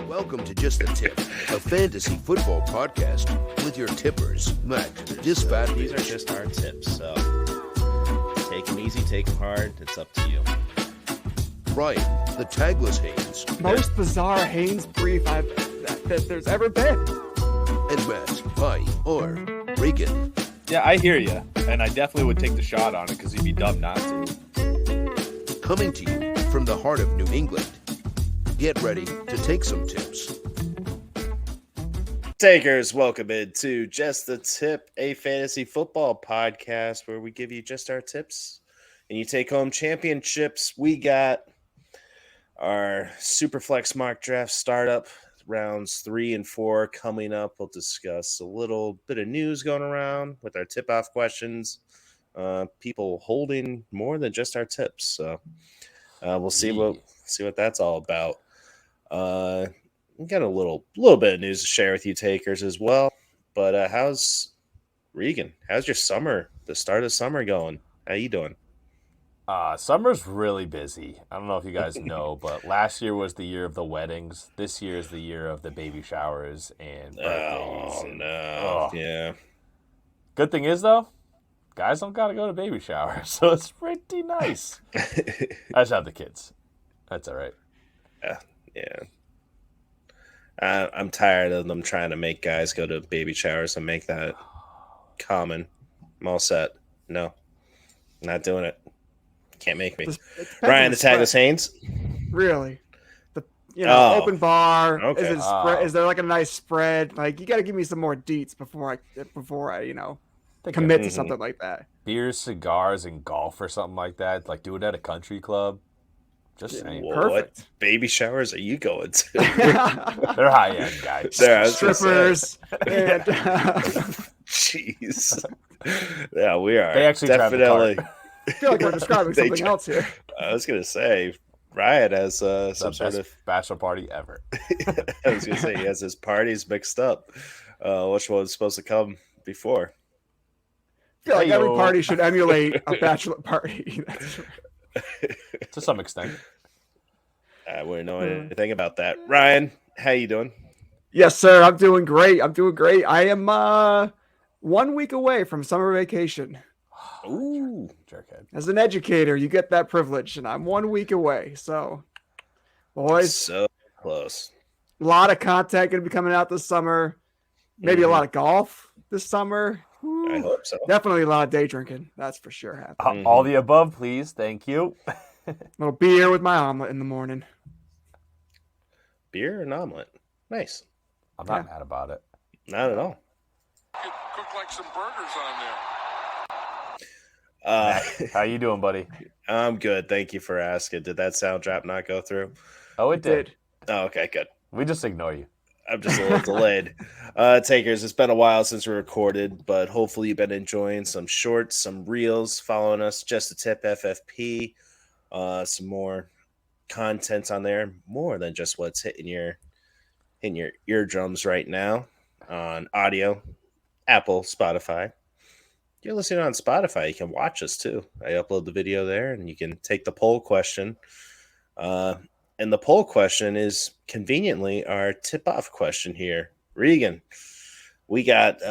Welcome to Just the Tip, a fantasy football podcast with your tippers, Matt Disfatt-Bidge. These are just our tips, so take them easy, take them hard. It's up to you. Ryan, the Tagless Haynes. Most bizarre Haynes brief that there's ever been. And Matt, I.R. Regan. Yeah, I hear you, and I definitely would take the shot on it because you'd be dumb not to. Coming to you from the heart of New England. Get ready to take some tips. Takers, welcome into Just the Tip, a fantasy football podcast where we give you just our tips and you take home championships. We got our Superflex mock draft startup, rounds 3 and 4 coming up. We'll discuss a little bit of news going around with our tip-off questions. People holding more than just our tips, so we'll see what that's all about. We got a little bit of news to share with you takers as well. But how's Regan? How's your summer? The start of summer going? How you doing? Summer's really busy. I don't know if you guys know, but last year was the year of the weddings. This year is the year of the baby showers and birthdays. Yeah. Good thing is though, guys don't gotta go to baby showers, so it's pretty nice. I just have the kids. That's all right. Yeah. I'm tired of them trying to make guys go to baby showers and make that common. I'm all set. No, not doing it. Can't make me. Ryan, the Tagless Haynes. Really? Open bar. Okay. Is there like a nice spread? Like, you got to give me some more deets before I commit to something like that. Beers, cigars, and golf or something like that. Like, do it at a country club. Just saying. Perfect. What baby showers are you going to? They're high-end, guys. Strippers. And, jeez. Yeah, we are. They actually definitely. I feel like we're describing something else here. I was going to say, Ryan has some sort of bachelor party ever. I was going to say, he has his parties mixed up. Which one was supposed to come before? I feel like every party should emulate a bachelor party. To some extent. I wouldn't know anything about that. Ryan, how you doing? Yes, sir. I'm doing great. I am 1 week away from summer vacation. Ooh, jerkhead. As an educator, you get that privilege, and I'm 1 week away. So, boys, so close. A lot of content going to be coming out this summer. Maybe a lot of golf this summer. I hope so. Definitely a lot of day drinking. That's for sure happening. All the above, please. Thank you. A little beer with my omelet in the morning. Beer and omelet. Nice. I'm not mad about it. Not at all. Cook like some burgers on there. How you doing, buddy? I'm good. Thank you for asking. Did that sound drop not go through? Oh, it did. Oh, okay, good. We just ignore you. I'm just a little delayed. Takers, it's been a while since we recorded, but hopefully you've been enjoying some shorts, some reels, following us, Just a Tip FFP, some more content on there, more than just what's hitting your eardrums right now on audio, Apple, Spotify. If you're listening on Spotify, you can watch us too. I upload the video there, and you can take the poll question. And the poll question is conveniently our tip-off question here. Regan, we got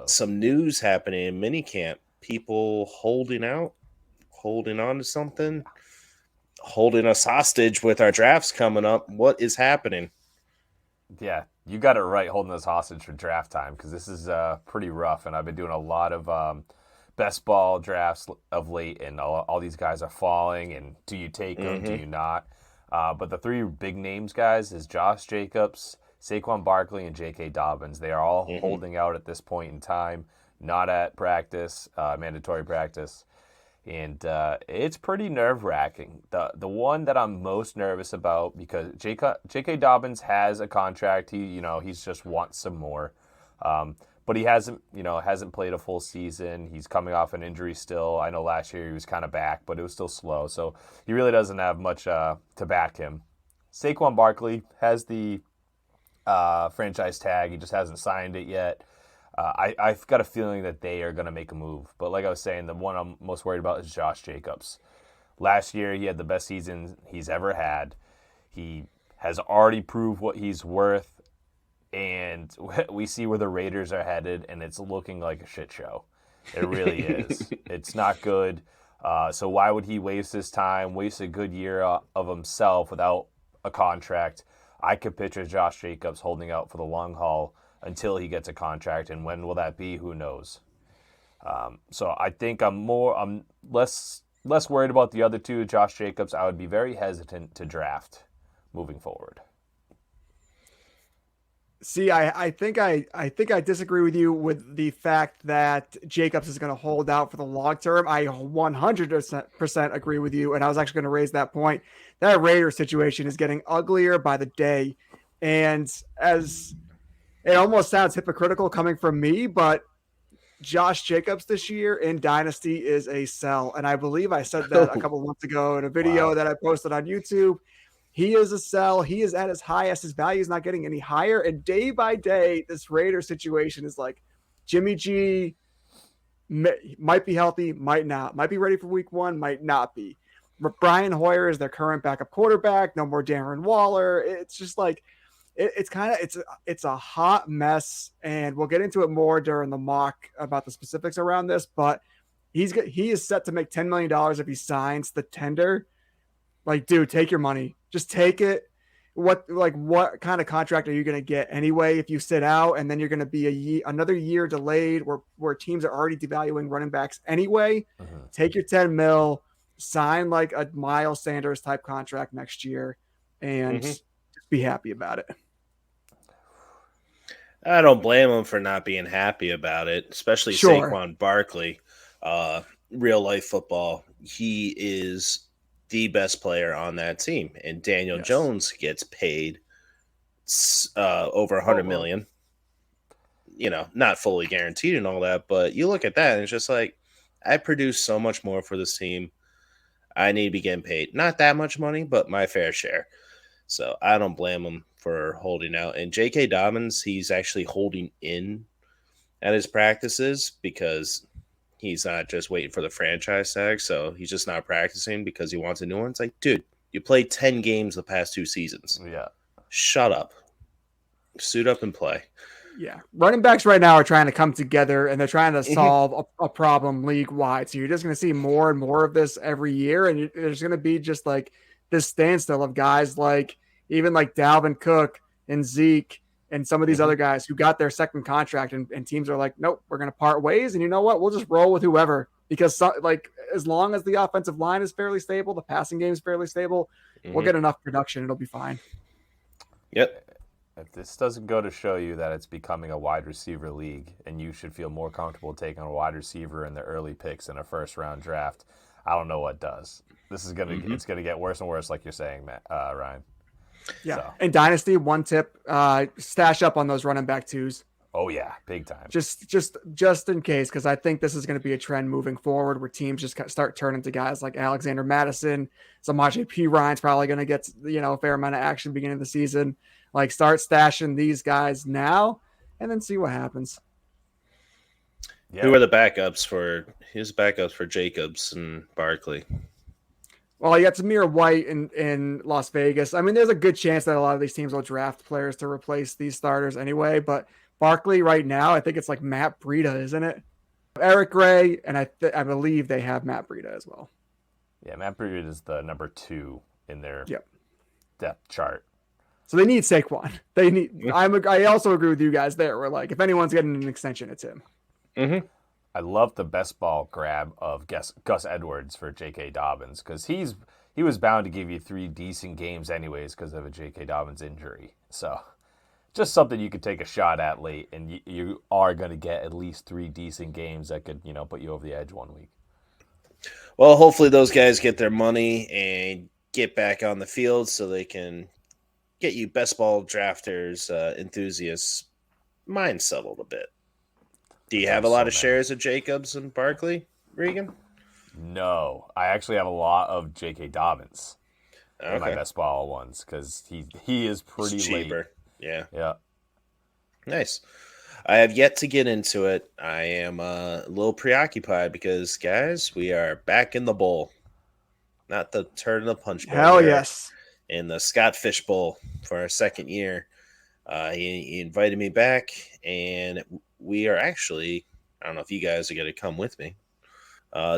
some news happening in minicamp. People holding on to something, holding us hostage with our drafts coming up. What is happening? Yeah, you got it right, holding us hostage for draft time, because this is pretty rough, and I've been doing a lot of best ball drafts of late, and all these guys are falling, and do you take them, do you not? But the three big names, guys, is Josh Jacobs, Saquon Barkley, and J.K. Dobbins. They are all holding out at this point in time, not at practice, mandatory practice. And it's pretty nerve-wracking. The one that I'm most nervous about, because J.K. Dobbins has a contract. He's just wants some more. But he hasn't played a full season. He's coming off an injury still. I know last year he was kind of back, but it was still slow. So he really doesn't have much to back him. Saquon Barkley has the franchise tag. He just hasn't signed it yet. I've got a feeling that they are going to make a move. But like I was saying, the one I'm most worried about is Josh Jacobs. Last year, he had the best season he's ever had. He has already proved what he's worth, and we see where the Raiders are headed, and it's looking like a shit show. It really is. It's not good. So why would he waste his time, waste a good year of himself without a contract? I could picture Josh Jacobs holding out for the long haul until he gets a contract, and when will that be? Who knows? So I think I'm less worried about the other two. Josh Jacobs, I would be very hesitant to draft moving forward. See, I think I disagree with you with the fact that Jacobs is going to hold out for the long term. I 100% agree with you, and I was actually going to raise that point. That Raider situation is getting uglier by the day, and as it almost sounds hypocritical coming from me, but Josh Jacobs this year in Dynasty is a sell, and I believe I said that a couple months ago in a video that I posted on YouTube. He is a sell. He is at his highest. His value is not getting any higher. And day by day, this Raider situation is like Jimmy G might be healthy, might not. Might be ready for week 1, might not be. Brian Hoyer is their current backup quarterback. No more Darren Waller. It's just like it's a hot mess. And we'll get into it more during the mock about the specifics around this. But he is set to make $10 million if he signs the tender. Like, dude, take your money. Just take it. What kind of contract are you going to get anyway if you sit out, and then you're going to be another year delayed where teams are already devaluing running backs anyway? Mm-hmm. Take your 10 mil, sign like a Miles Sanders type contract next year, and just be happy about it. I don't blame him for not being happy about it, especially Saquon Barkley. Real life football, he is the best player on that team, and Daniel Jones gets paid over $100 million. You know, not fully guaranteed and all that, but you look at that and it's just like, I produce so much more for this team. I need to be getting paid not that much money, but my fair share. So I don't blame him for holding out. And J.K. Dobbins, he's actually holding in at his practices because he's not just waiting for the franchise tag, so he's just not practicing because he wants a new one. It's like, dude, you played 10 games the past 2 seasons. Yeah. Shut up. Suit up and play. Yeah. Running backs right now are trying to come together, and they're trying to solve a problem league-wide. So you're just going to see more and more of this every year, and there's going to be just like this standstill of guys like even like Dalvin Cook and Zeke and some of these other guys who got their second contract, and teams are like, nope, we're going to part ways. And you know what? We'll just roll with whoever, because as long as the offensive line is fairly stable, the passing game is fairly stable, we'll get enough production. It'll be fine. Yep. If this doesn't go to show you that it's becoming a wide receiver league and you should feel more comfortable taking a wide receiver in the early picks in a first round draft, I don't know what does. This is going to, it's going to get worse and worse. Like you're saying, Matt, Ryan. Yeah. So. And Dynasty, one tip, stash up on those running back twos. Oh yeah, big time. Just in case, because I think this is going to be a trend moving forward where teams just start turning to guys like Alexander Madison. Samaje Perine's probably going to get a fair amount of action beginning of the season. Like, start stashing these guys now, and then see what happens. Yeah. Who are the backups for? Who's backups for Jacobs and Barkley? Well, you got Zamir White in Las Vegas. I mean, there's a good chance that a lot of these teams will draft players to replace these starters anyway. But Barkley right now, I think it's like Matt Breida, isn't it? Eric Gray, and I believe they have Matt Breida as well. Yeah, Matt Breida is the number 2 in their depth chart. So they need Saquon. I also agree with you guys there. Where like, if anyone's getting an extension, it's him. Mm-hmm. I love the best ball grab of Gus Edwards for J.K. Dobbins, because he was bound to give you 3 decent games anyways because of a J.K. Dobbins injury. So just something you could take a shot at late, and you are going to get at least 3 decent games that could put you over the edge one week. Well, hopefully those guys get their money and get back on the field so they can get you best ball drafters, enthusiasts, mind settled a bit. Do you have a lot of shares of Jacobs and Barkley, Regan? No, I actually have a lot of J.K. Dobbins in my best ball ones because he is pretty cheaper. Late. Yeah. Nice. I have yet to get into it. I am a little preoccupied because, guys, we are back in the bowl. Not the turn of the punch bowl. Hell yes. in the Scott Fish Bowl for our second year. He invited me back, and we are actually, I don't know if you guys are going to come with me,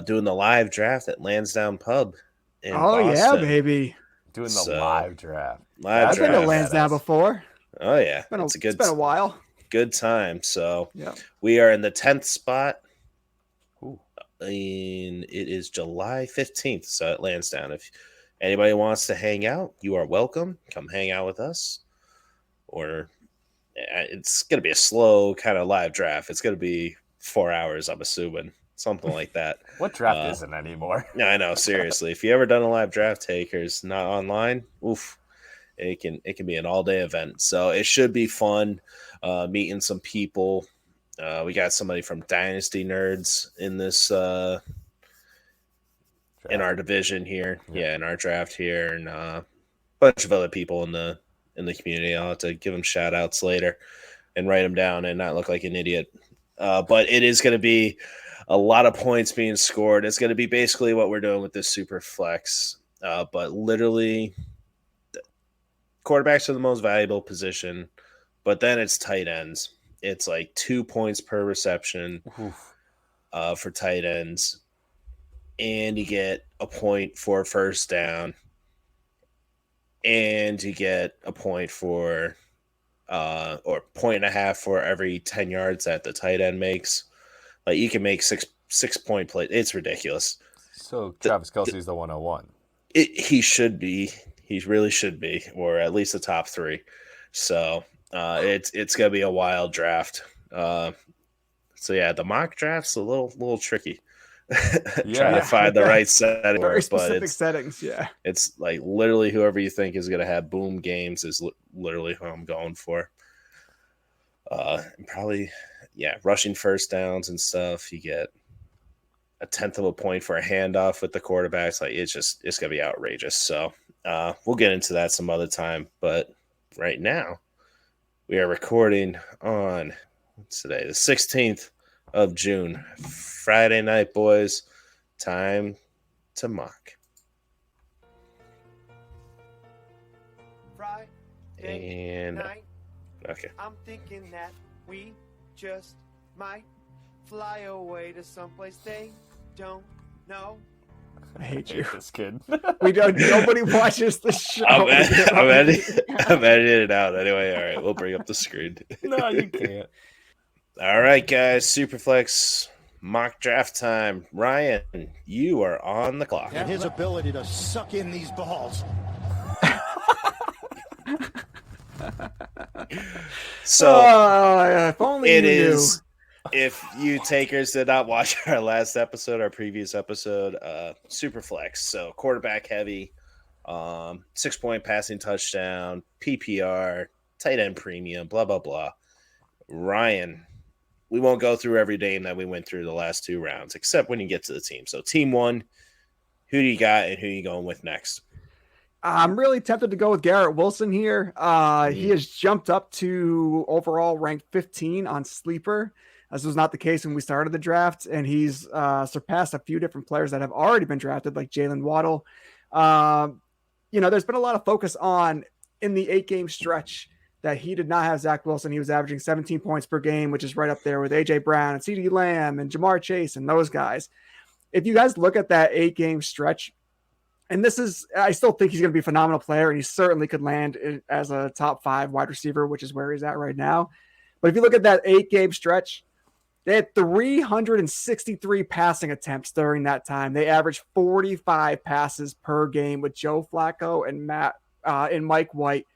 doing the live draft at Lansdowne Pub in Boston. Yeah, baby. Doing the live draft. I've been to Lansdowne before. Oh, yeah. It's been a while. Good time. So yeah. We are in the 10th spot. Ooh. And it is July 15th. So at Lansdowne. If anybody wants to hang out, you are welcome. Come hang out with us. Or it's going to be a slow kind of live draft. It's going to be 4 hours, I'm assuming. Something like that. What draft isn't anymore? No, I know. Seriously. If you ever done a live draft, Takers, not online, oof. It can be an all-day event. So it should be fun meeting some people. We got somebody from Dynasty Nerds in this in our division here. Yeah, in our draft here, and a bunch of other people in the community. I'll have to give them shout outs later and write them down and not look like an idiot. But it is going to be a lot of points being scored. It's going to be basically what we're doing with this Superflex. But literally, quarterbacks are the most valuable position, but then it's tight ends. It's like 2 points per reception for tight ends, and you get a point for first down, and you get a point for or 1.5 for every 10 yards that the tight end makes. Like you can make six point plays. It's ridiculous. So Travis Kelce's the 101. He should be. He really should be, or at least the top 3. So it's gonna be a wild draft. So yeah, the mock draft's a little tricky. Trying to find the right setting. Very specific settings. Yeah, it's like literally whoever you think is gonna have boom games is literally who I'm going for. Probably, rushing first downs and stuff. You get 1/10 of a point for a handoff with the quarterbacks. Like it's gonna be outrageous. So we'll get into that some other time. But right now, we are recording on what's today, the 16th of June, Friday night, boys. Time to mock. Friday night. Okay. I'm thinking that we just might fly away to someplace they don't know. I hate you. This kid. Nobody watches the show. I'm editing it out anyway. All right, we'll bring up the screen. No, you can't. All right, guys. Superflex mock draft time. Ryan, you are on the clock. And his ability to suck in these balls. So if only it you is. knew. If you takers did not watch our last episode, our previous episode, Superflex. So quarterback heavy, 6-point passing touchdown, PPR, tight end premium, blah, blah, blah. Ryan, we won't go through every name that we went through the last 2 rounds, except when you get to the team. So team 1, who do you got and who are you going with next? I'm really tempted to go with Garrett Wilson here. He has jumped up to overall ranked 15 on Sleeper. This was not the case when we started the draft, and he's surpassed a few different players that have already been drafted, like Jalen Waddle. There's been a lot of focus on in the 8-game stretch that he did not have Zach Wilson. He was averaging 17 points per game, which is right up there with A.J. Brown and CeeDee Lamb and Jamar Chase and those guys. If you guys look at that 8-game stretch, and I still think he's going to be a phenomenal player, and he certainly could land as a top 5 wide receiver, which is where he's at right now. But if you look at that 8-game stretch, they had 363 passing attempts during that time. They averaged 45 passes per game with Joe Flacco and Mike White.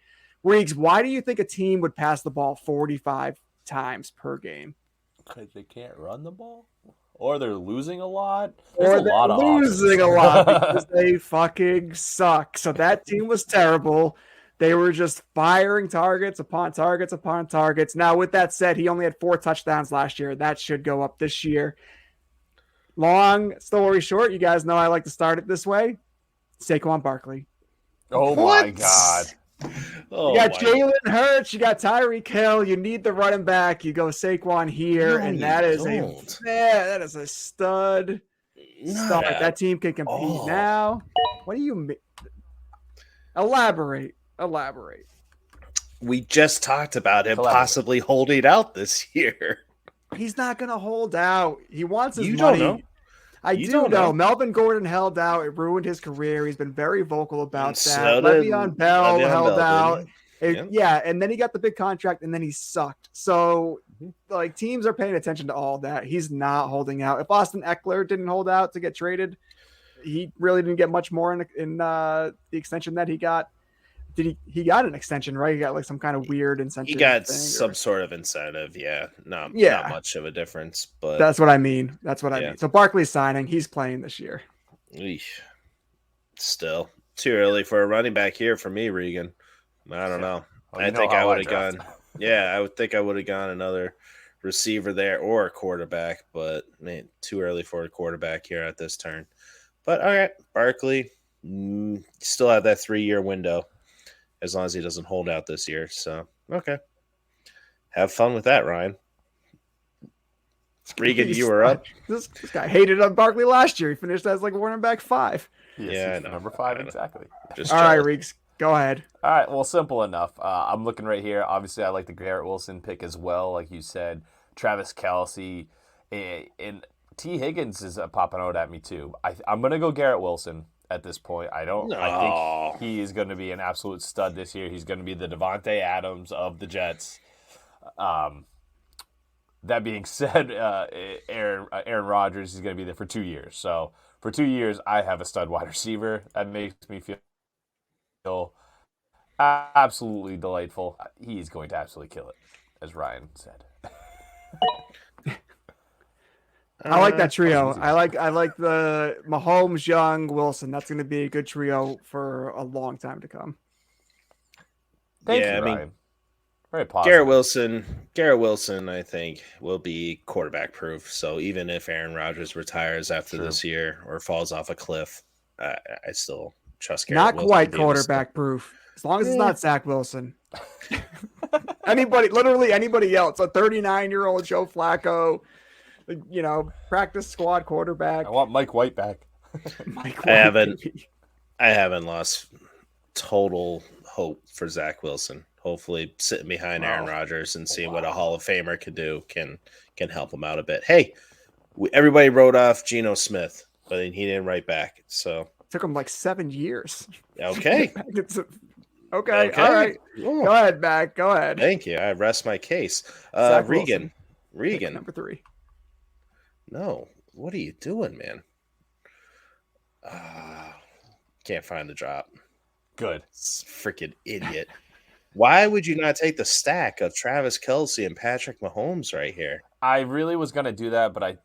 Riggs, why do you think a team would pass the ball 45 times per game? Because they can't run the ball? Or they're losing a lot? Or they're losing a lot because they fucking suck. So that team was terrible. They were just firing targets upon targets upon targets. Now, with that said, he only had 4 touchdowns last year. That should go up this year. Long story short, you guys know I like to start it this way. Saquon Barkley. Oh, my God. You got Jalen Hurts. You got Tyreek Hill. You need the running back. You go Saquon here, and that is a stud. That team can compete now. What do you mean? Elaborate. We just talked about him Collaborate. possibly holding out this year. He's not going to hold out. He wants his You money. don't know. I You do don't know. know. Melvin Gordon held out. It ruined his career. He's been very vocal about So that. did Le'Veon Bell Le'Veon held Bell, out. didn't he? Yep. Yeah, and then he got the big contract, and then he sucked. So, like, teams are paying attention to all that. He's not holding out. If Austin Eckler didn't hold out to get traded, he really didn't get much more in the extension that he got. He got an extension, right? He got like some kind of weird incentive. He got thing, some sort of incentive, yeah. Not much of a difference, but that's what I mean. I mean. So Barkley's signing. He's playing this year. Eesh. Still too early for a running back here for me, Regan. I don't know. Well, I think I would have gone. Yeah, I would think I would have gone another receiver there or a quarterback, but man, too early for a quarterback here at this turn. But all right, Barkley, still have that 3-year window as long as he doesn't hold out this year. So okay, have fun with that, Ryan. Regan, you were up. This guy hated on Barkley last year. He finished as like running back 5. Yeah, I know. Number 5, exactly. All right, Reeks, go ahead. All right, well, simple enough. I'm looking right here. Obviously, I like the Garrett Wilson pick as well, like you said. Travis Kelce and T. Higgins is popping out at me too. I'm going to go Garrett Wilson at this point. I think he is going to be an absolute stud this year. He's going to be the Devontae Adams of the Jets. That being said, Aaron Rodgers is going to be there for 2 years. So for 2 years, I have a stud wide receiver. That makes me feel absolutely delightful. He's going to absolutely kill it, as Ryan said. I like that trio. I like the Mahomes, Young, Wilson. That's going to be a good trio for a long time to come. Thank you, I mean, Ryan. Very positive. Garrett Wilson, I think, will be quarterback proof. So even if Aaron Rodgers retires after this year or falls off a cliff, I still trust Garrett Not Wilson. quite quarterback proof, as long as it's not Zach Wilson. Literally anybody else, a 39-year-old Joe Flacco, practice squad quarterback. I want Mike White back. Mike White, I haven't lost total hope for Zach Wilson. Hopefully, sitting behind Aaron Rodgers and seeing what a Hall of Famer could do can help him out a bit. Hey, everybody wrote off Geno Smith, but he didn't write back. So it took him like 7 years. Okay. Okay. All right. Go ahead, Mac. Go ahead. Thank you. I rest my case. Regan. Number 3. No. What are you doing, man? Can't find the drop. Good. Freaking idiot. Why would you not take the stack of Travis Kelce and Patrick Mahomes right here? I really was going to do that, but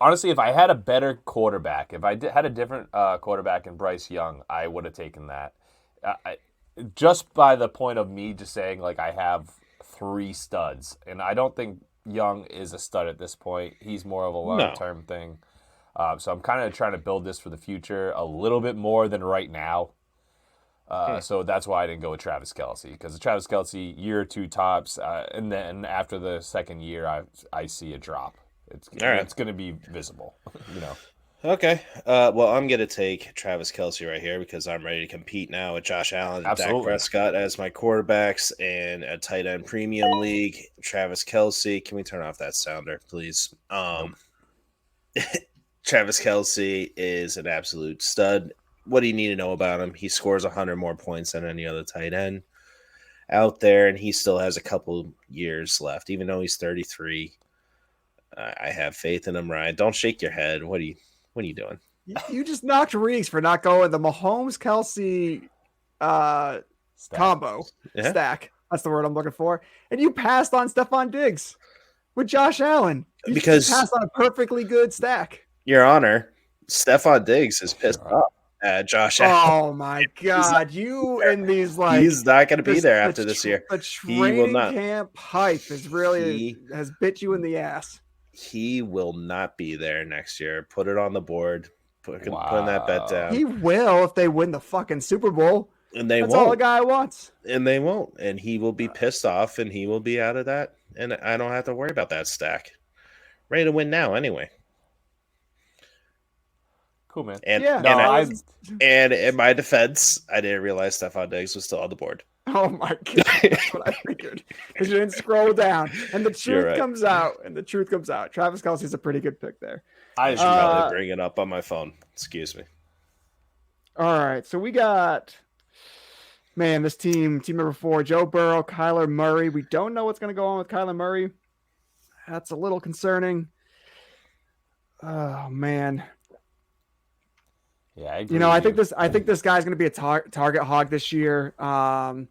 honestly, if I had a better quarterback, if I had a different quarterback in Bryce Young, I would have taken that. Just by the point of me just saying, like, I have 3 studs, and I don't think Young is a stud at this point. He's more of a long-term thing. So I'm kind of trying to build this for the future a little bit more than right now. So that's why I didn't go with Travis Kelce, because Travis Kelce, year or 2 tops, and then after the second year, I see a drop. It's going to be visible, Okay. Well, I'm going to take Travis Kelce right here because I'm ready to compete now with Josh Allen and Dak Prescott as my quarterbacks and a tight end premium league. Travis Kelce. Can we turn off that sounder, please? Travis Kelce is an absolute stud. What do you need to know about him? He scores 100 more points than any other tight end out there, and he still has a couple years left, even though he's 33. I have faith in him, Ryan. Don't shake your head. What are you doing? You just knocked Reeks for not going the Mahomes Kelce combo stack. That's the word I'm looking for. And you passed on Stephon Diggs with Josh Allen. Because you passed on a perfectly good stack. Your Honor, Stephon Diggs is pissed off at Josh Allen. Oh my God! You and these he's not going to be there after this year. The training camp hype has has bit you in the ass. He will not be there next year. Put it on the board. Putting that bet down. He will if they win the fucking Super Bowl. And That's all the guy wants. And they won't. And he will be pissed off, and he will be out of that. And I don't have to worry about that stack. Ready to win now, anyway. Cool, man. And, Yeah, and, no, I, and in my defense, I didn't realize Stephon Diggs was still on the board. Oh my god, that's what I figured. Because you didn't scroll down, and the truth right. comes out. Travis Kelce's a pretty good pick there. I should probably bring it up on my phone. Excuse me. All right, so we got, man, this team number 4, Joe Burrow, Kyler Murray. We don't know what's going to go on with Kyler Murray. That's a little concerning. Oh man. Yeah, I think this guy's going to be a target hog this year. Coming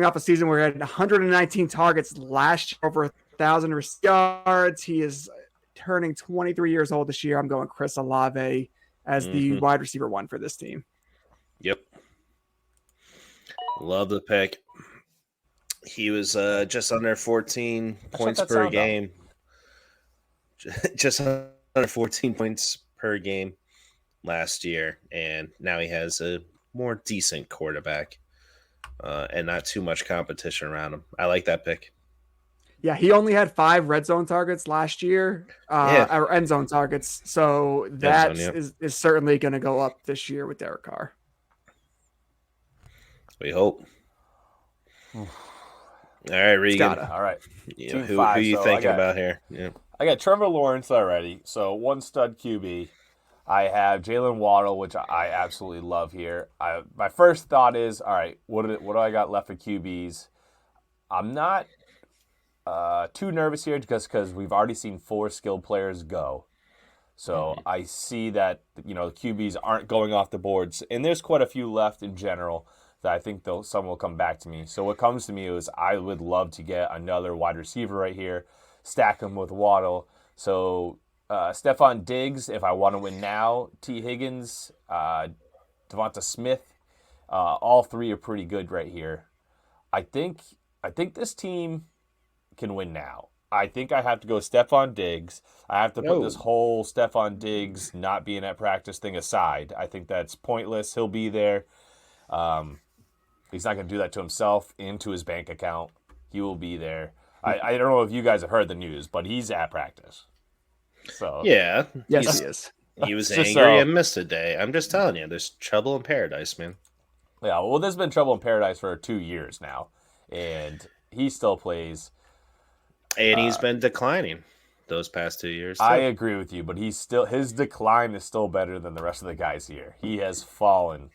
off a season where he had 119 targets last year, over 1,000 yards. He is turning 23 years old this year. I'm going Chris Olave as the wide receiver 1 for this team. Yep. Love the pick. He was just under 14 points per game. Just under 14 points per game last year, and now he has a more decent quarterback and not too much competition around him. I like that pick. Yeah, he only had 5 red zone targets last year, or end zone targets. So that is certainly going to go up this year with Derek Carr. We hope. All right, Regan. All right. Who are you thinking about here? Yeah. I got Trevor Lawrence already. So 1 stud QB. I have Jalen Waddle, which I absolutely love here. My first thought is, all right, what do I got left for QBs? I'm not too nervous here because we've already seen 4 skilled players go. So I see that, QBs aren't going off the boards. And there's quite a few left in general that I think some will come back to me. So what comes to me is I would love to get another wide receiver right here, stack him with Waddle. So Stephon Diggs, if I want to win now, T. Higgins, Devonta Smith, all 3 are pretty good right here. I think this team can win now. I think I have to go Stephon Diggs. I have to put this whole Stephon Diggs not being at practice thing aside. I think that's pointless. He'll be there. He's not going to do that to himself and to his bank account. He will be there. I don't know if you guys have heard the news, but he's at practice. So yes, he is. He was angry and missed a day. I'm just telling you, there's trouble in paradise, man. Yeah, well, there's been trouble in paradise for 2 years now, and he still plays. And he's been declining those past 2 years, too. I agree with you, but his decline is still better than the rest of the guys here. He has fallen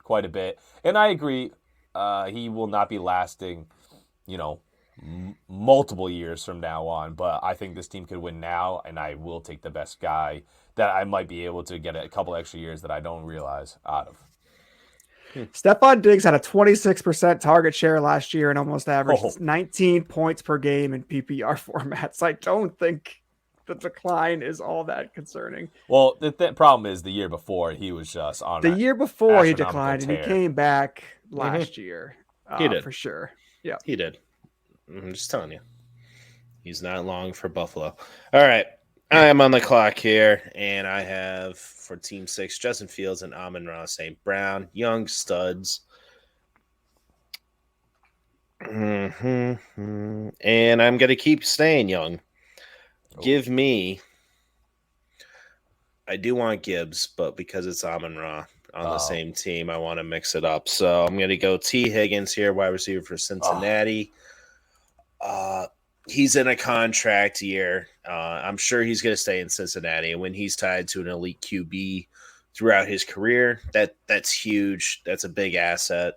quite a bit, and I agree. He will not be lasting, multiple years from now on, but I think this team could win now, and I will take the best guy that I might be able to get a couple extra years that I don't realize out of. Stephon Diggs had a 26% target share last year and almost averaged 19 points per game in PPR formats. I don't think the decline is all that concerning. Well, the problem is the year before he was just on the year before he declined, tear. and he came back last year. He did. For sure. Yeah, he did. I'm just telling you, he's not long for Buffalo. All right, I am on the clock here, and I have for Team 6 Justin Fields and Amon-Ra St. Brown, young studs. And I'm going to keep staying young. Give me. I do want Gibbs, but because it's Amon-Ra on the same team, I want to mix it up. So I'm going to go T. Higgins here, wide receiver for Cincinnati. He's in a contract year. I'm sure he's going to stay in Cincinnati. And when he's tied to an elite QB throughout his career, that's huge. That's a big asset.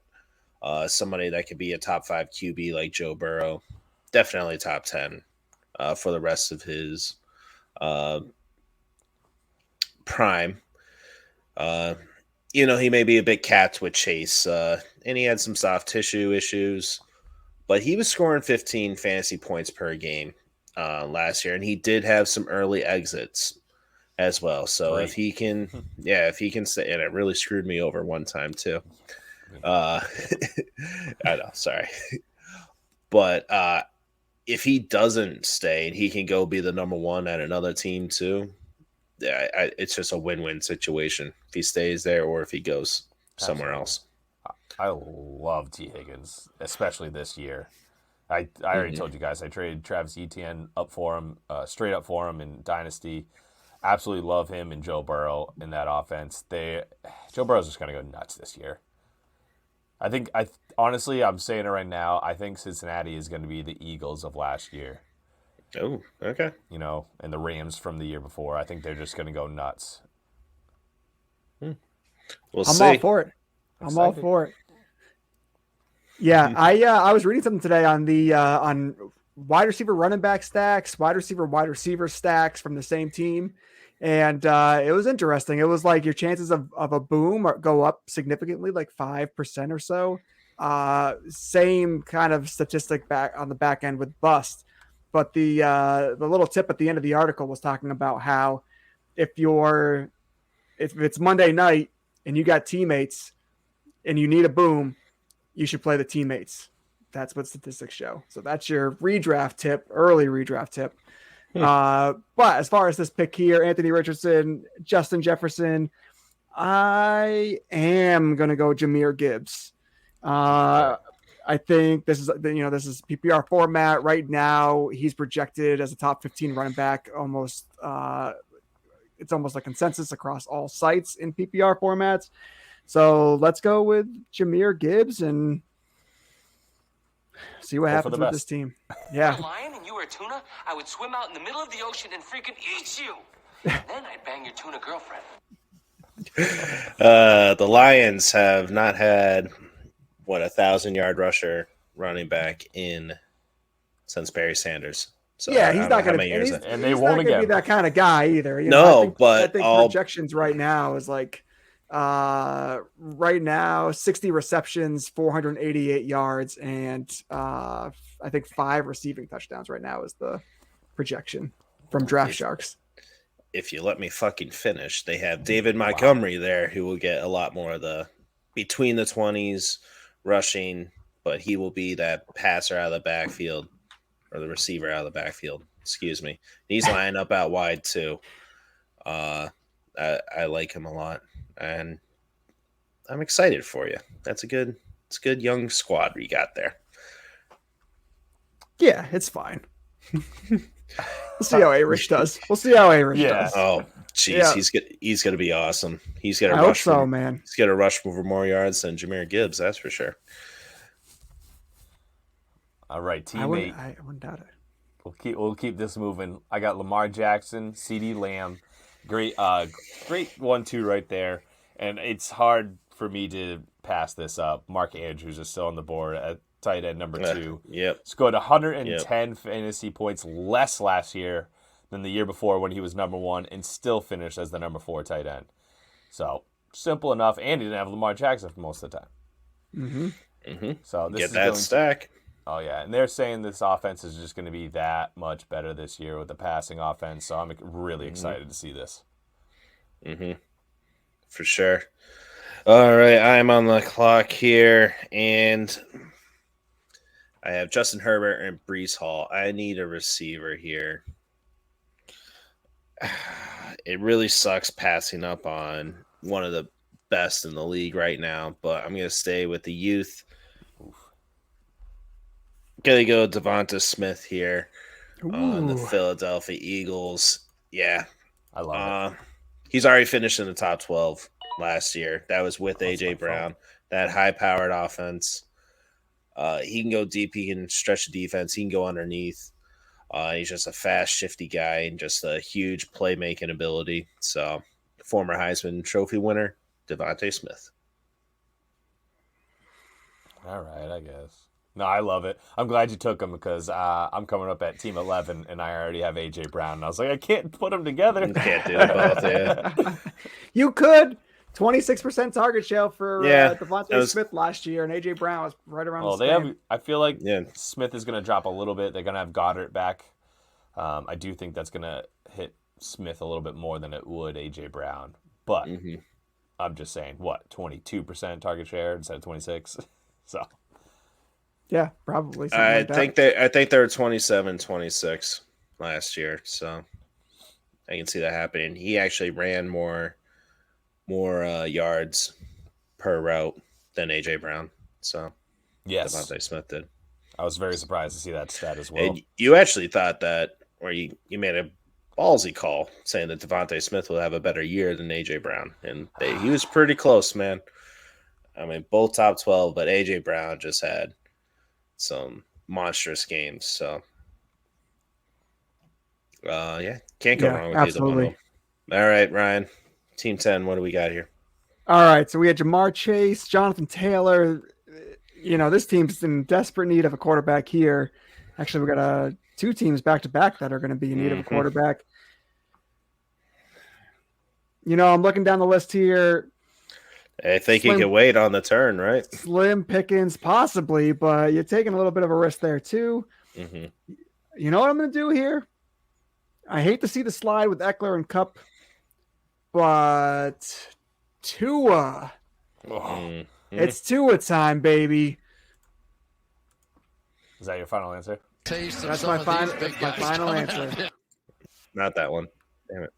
Somebody that could be a top 5 QB like Joe Burrow. Definitely top 10 for the rest of his prime. He may be a bit capped with Chase, and he had some soft tissue issues. But he was scoring 15 fantasy points per game last year, and he did have some early exits as well. So if he can stay, and it really screwed me over one time too. I know, sorry. But if he doesn't stay and he can go be the number 1 at another team too, it's just a win-win situation if he stays there or if he goes somewhere else. I love T. Higgins, especially this year. I already told you guys I traded Travis Etienne up for him, straight up for him in Dynasty. absolutely love him and Joe Burrow in that offense. Joe Burrow's just going to go nuts this year. Honestly, I'm saying it right now. I think Cincinnati is going to be the Eagles of last year. Oh, okay. And the Rams from the year before. I think they're just going to go nuts. We'll I'm see. all for it. I'm all for it. Yeah, I was reading something today on the on wide receiver running back stacks, wide receiver stacks from the same team. And it was interesting. It was like your chances of a boom go up significantly, like 5% or so. Same kind of statistic back on the back end with bust. But the little tip at the end of the article was talking about how if it's Monday night and you got teammates and you need a boom, you should play the teammates. That's what statistics show. So that's your early redraft tip. But as far as this pick here, Anthony Richardson, Justin Jefferson, I am going to go Jahmyr Gibbs. I think this is PPR format right now. He's projected as a top 15 running back. Almost, it's almost a consensus across all sites in PPR formats. So let's go with Jahmyr Gibbs and see what happens with this team. Yeah. A lion and you were a tuna, I would swim out in the middle of the ocean and freaking eat you. Then I'd bang your tuna girlfriend. The Lions have not had 1,000-yard rusher running back since Barry Sanders. So yeah, he's not going to and they won't be that kind of guy either. But I think projections right now is like right now 60 receptions, 488 yards, and I think 5 receiving touchdowns right now is the projection from Draft Sharks. If you let me fucking finish, they have David Montgomery there who will get a lot more of the between the 20s rushing, but he will be that passer out of the backfield or the receiver out of the backfield. Excuse me. He's lining up out wide too. I like him a lot, and I'm excited for you. It's a good young squad we got there. Yeah, it's fine. We'll see how A-Rich does. does. Oh, jeez, yeah. He's gonna be awesome. He's gonna rush. I hope so, man. He's gonna rush for more yards than Jahmyr Gibbs. That's for sure. All right, teammate. I wouldn't doubt it. We'll keep this moving. I got Lamar Jackson, CeeDee Lamb, great 1-2 right there, and it's hard for me to pass this up. Mark Andrews is still on the board at tight end number 2. Yep. Scored 110 fantasy points less last year than the year before when he was number 1, and still finished as the number 4 tight end. So simple enough, and he didn't have Lamar Jackson for most of the time. Mm-hmm. So this get that stack. Oh yeah, and they're saying this offense is just going to be that much better this year with the passing offense. So I'm really excited to see this. Mm-hmm. For sure. All right, I'm on the clock here, and I have Justin Herbert and Breece Hall. I need a receiver here. It really sucks passing up on one of the best in the league right now, but I'm going to stay with the youth. Going to go Devonta Smith here on the Philadelphia Eagles. Yeah. I love it. He's already finished in the top 12 last year. That was with A.J. Brown. That high-powered offense. He can go deep. He can stretch the defense. He can go underneath. He's just a fast, shifty guy and just a huge playmaking ability. So, former Heisman Trophy winner, Devonta Smith. All right, I guess. No, I love it. I'm glad you took him because I'm coming up at Team 11, and I already have A.J. Brown. And I was like, I can't put them together. You can't do it both, yeah. You could. 26% target share for Devonta Smith last year, and A.J. Brown was right around the same. I feel like Smith is going to drop a little bit. They're going to have Goddard back. I do think that's going to hit Smith a little bit more than it would A.J. Brown. But I'm just saying, 22% target share instead of 26? So... Yeah, probably. I think they were 27-26 last year, so I can see that happening. He actually ran more yards per route than AJ Brown. So yes, Devonta Smith did. I was very surprised to see that stat as well. And you actually thought that, or you made a ballsy call saying that Devontae Smith will have a better year than AJ Brown, and he was pretty close, man. I mean, both top 12, but AJ Brown just had some monstrous games. So, can't go wrong with absolutely. either one. All right, Ryan, Team 10, what do we got here? All right, so we had Jamar Chase, Jonathan Taylor. This team's in desperate need of a quarterback here. Actually, we got two teams back-to-back that are going to be in need of a quarterback. I'm looking down the list here. I think you can wait on the turn, right? Slim pickings, possibly, but you're taking a little bit of a risk there, too. Mm-hmm. You know what I'm going to do here? I hate to see the slide with Eckler and Kupp, but Tua. Mm-hmm. It's Tua time, baby. Is that your final answer? That's my final answer. Not that one. Damn it.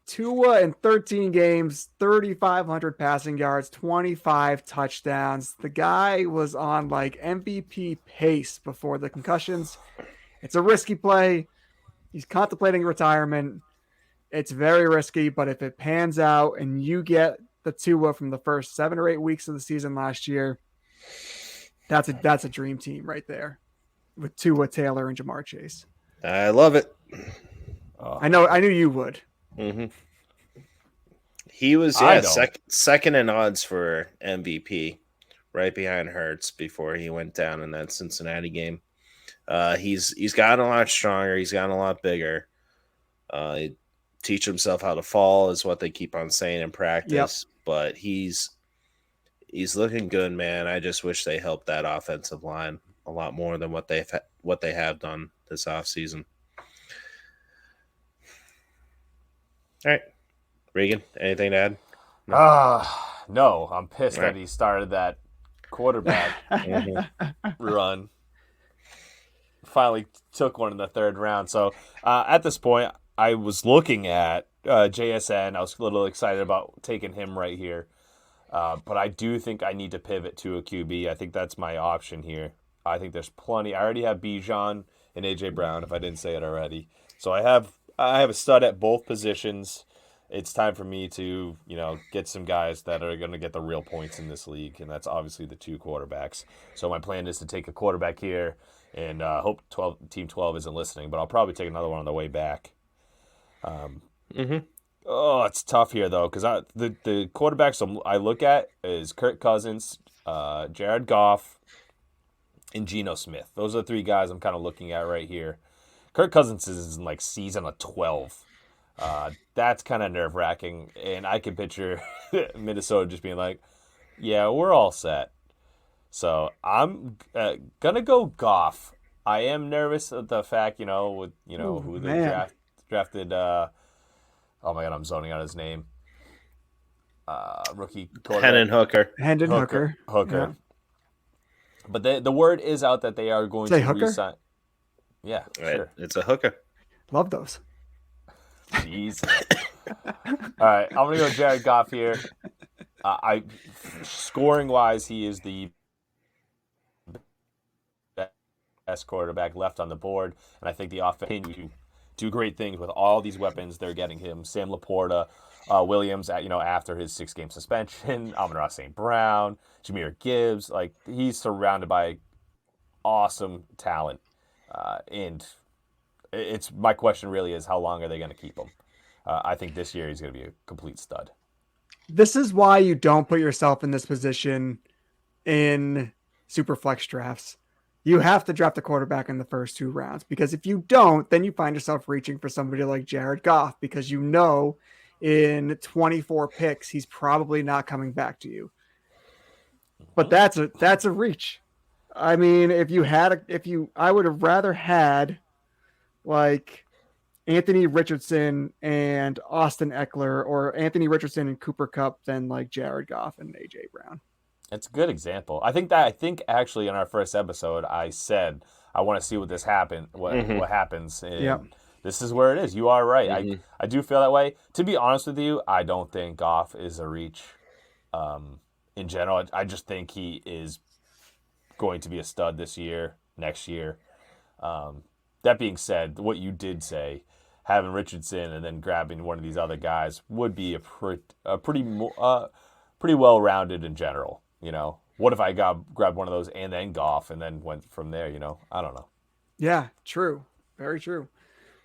Tua in 13 games, 3,500 passing yards, 25 touchdowns. The guy was on like MVP pace before the concussions. It's a risky play. He's contemplating retirement. It's very risky, but if it pans out and you get the Tua from the first 7 or 8 weeks of the season last year, that's a dream team right there with Tua, Taylor, and Jamar Chase. I love it. I knew you would. Mm-hmm. He was second in odds for MVP, right behind Hurts before he went down in that Cincinnati game. He's gotten a lot stronger. He's gotten a lot bigger. Teach himself how to fall is what they keep on saying in practice. Yep. But he's looking good, man. I just wish they helped that offensive line a lot more than what they have done this offseason. All right. Regan, anything to add? No. I'm pissed that he started that quarterback run. Finally took one in the third round. So at this point, I was looking at JSN. I was a little excited about taking him right here. But I do think I need to pivot to a QB. I think that's my option here. I think there's plenty. I already have Bijan and AJ Brown, if I didn't say it already. So I have a stud at both positions. It's time for me to, get some guys that are going to get the real points in this league, and that's obviously the two quarterbacks. So my plan is to take a quarterback here, and hope Team 12 isn't listening, but I'll probably take another one on the way back. Oh, it's tough here, though, because the quarterbacks I look at is Kirk Cousins, Jared Goff, and Geno Smith. Those are the three guys I'm kind of looking at right here. Kirk Cousins is in, season of 12. That's kind of nerve-wracking, and I can picture Minnesota just being like, yeah, we're all set. So I'm going to go Goff. I am nervous at the fact, with, who they drafted. Oh, my God, I'm zoning out his name. Rookie quarterback. Hendon Hooker. Hooker. Yeah. But the word is out that they are going to re-sign. Yeah, right. Sure. It's a hooker. Love those. Jeez. All right, I'm going to go Jared Goff here. Scoring-wise, he is the best quarterback left on the board, and I think the offense continues to do great things with all these weapons they're getting him. Sam Laporta, Williams, after his 6-game suspension, Amon-Ra St. Brown, Jahmyr Gibbs. He's surrounded by awesome talent. And it's my question really is how long are they going to keep him? I think this year he's going to be a complete stud. This is why you don't put yourself in this position in Superflex drafts. You have to draft a quarterback in the first 2 rounds, because if you don't, then you find yourself reaching for somebody like Jared Goff, because in 24 picks, he's probably not coming back to you. But that's a reach. I mean, I would have rather had Anthony Richardson and Austin Eckler, or Anthony Richardson and Cooper Kupp, than Jared Goff and AJ Brown. It's a good example. I think actually in our first episode, I said, I want to see what happens. And this is where it is. You are right. Mm-hmm. I do feel that way. To be honest with you, I don't think Goff is a reach. In general, I just think he is going to be a stud this year, next year. That being said, what you did say, having Richardson and then grabbing one of these other guys would be a pretty well-rounded in general. What if I grabbed one of those and then Goff and then went from there? I don't know. Yeah, true, very true.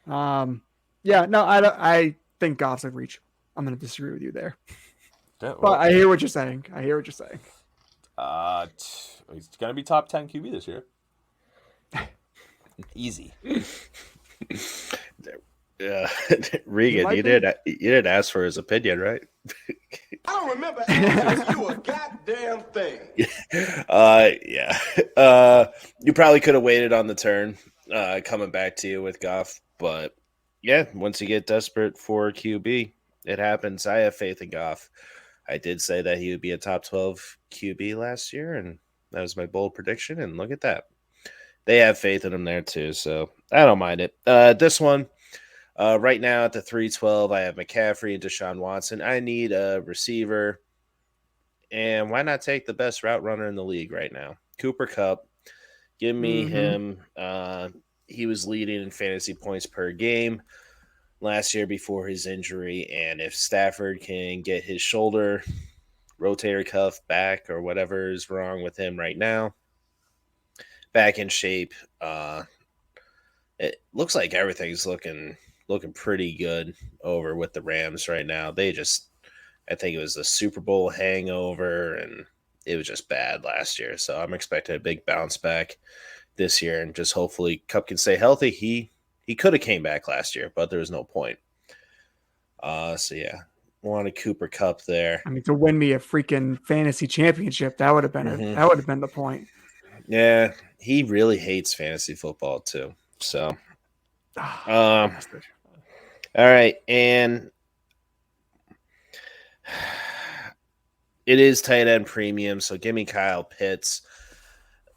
Yeah, no, I think Goff's a reach. I'm going to disagree with you there. But I hear what you're saying. He's going to be top 10 QB this year. Easy. Regan, you didn't ask for his opinion, right? I don't remember asking you a goddamn thing. Yeah. You probably could have waited on the turn coming back to you with Goff, but yeah, once you get desperate for QB, it happens. I have faith in Goff. I did say that he would be a top 12 QB last year, and that was my bold prediction, and look at that. They have faith in him there too, so I don't mind it. This one, right now at the 312, I have McCaffrey and Deshaun Watson. I need a receiver, and why not take the best route runner in the league right now? Cooper Kupp. Give me him. He was leading in fantasy points per game last year before his injury, and if Stafford can get his shoulder rotator cuff back or whatever is wrong with him right now, back in shape, it looks like everything's looking pretty good over with the Rams right now. I think it was the Super Bowl hangover, and it was just bad last year. So I'm expecting a big bounce back this year, and just hopefully Kupp can stay healthy. He could have came back last year, but there was no point. So yeah, wanted Cooper Kupp there. I mean, to win me a freaking fantasy championship, that would have been that would have been the point. Yeah, he really hates fantasy football too. So, all right, and it is tight end premium, so give me Kyle Pitts.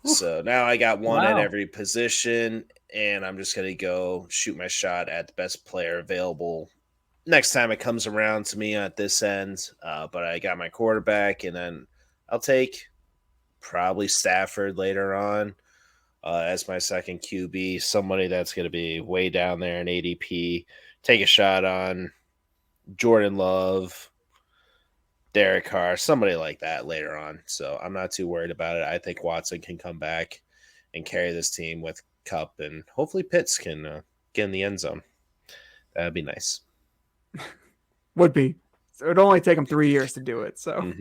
So now I got one at every position, and I'm just going to go shoot my shot at the best player available next time it comes around to me at this end. But I got my quarterback, and then I'll take probably Stafford later on as my second QB, somebody that's going to be way down there in ADP. Take a shot on Jordan Love, Derek Carr, somebody like that later on. So I'm not too worried about it. I think Watson can come back and carry this team with Kupp, and hopefully Pitts can get in the end zone. That'd be nice. Would be. So it would only take him 3 years to do it. So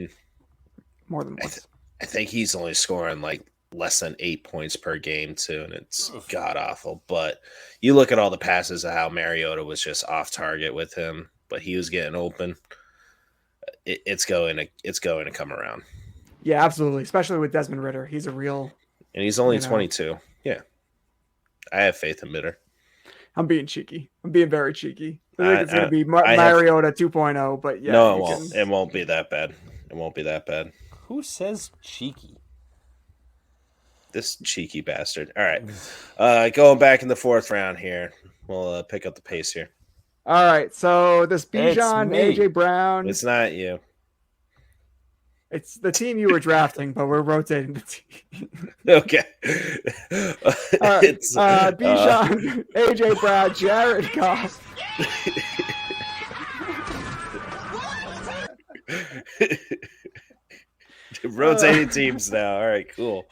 more than once. I think he's only scoring like less than 8 points per game too, and it's god awful. But you look at all the passes of how Mariota was just off target with him, but he was getting open. It's going to come around. Yeah, absolutely. Especially with Desmond Ridder, he's a real. And he's only 22. Yeah, I have faith in Ridder. I'm being cheeky. I'm being very cheeky. I think it's going to be Mariota 2.0, but yeah. No, it won't. It won't be that bad. It won't be that bad. Who says cheeky? This cheeky bastard. All right. Going back in the fourth round here. We'll pick up the pace here. All right. So this Bijan, AJ Brown. It's not you. It's the team you were drafting, but we're rotating the team. Okay. All right. Bijan, AJ Brown, Jared Goff. Rotating teams now. All right, cool.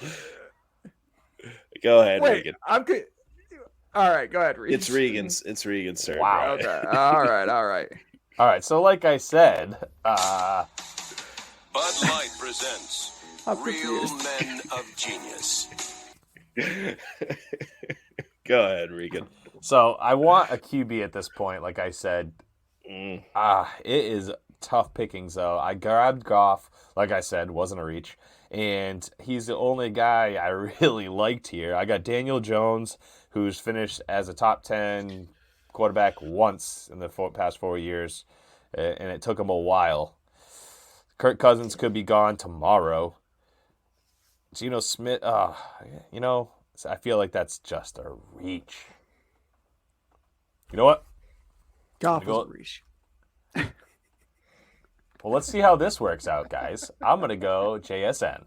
Go ahead, Regan. I'm good. All right, go ahead, Regan. It's Regan's turn. Wow. Okay. All right. So like I said, Bud Light presents Real Men of Genius. Go ahead, Regan. So I want a QB at this point, like I said. It is tough pickings, though. I grabbed Goff, like I said, wasn't a reach. And he's the only guy I really liked here. I got Daniel Jones, who's finished as a top 10 quarterback once in the past 4 years. And it took him a while. Kirk Cousins could be gone tomorrow. Geno Smith, I feel like that's just a reach. You know what? Goff was a reach. Well, let's see how this works out, guys. I'm going to go JSN.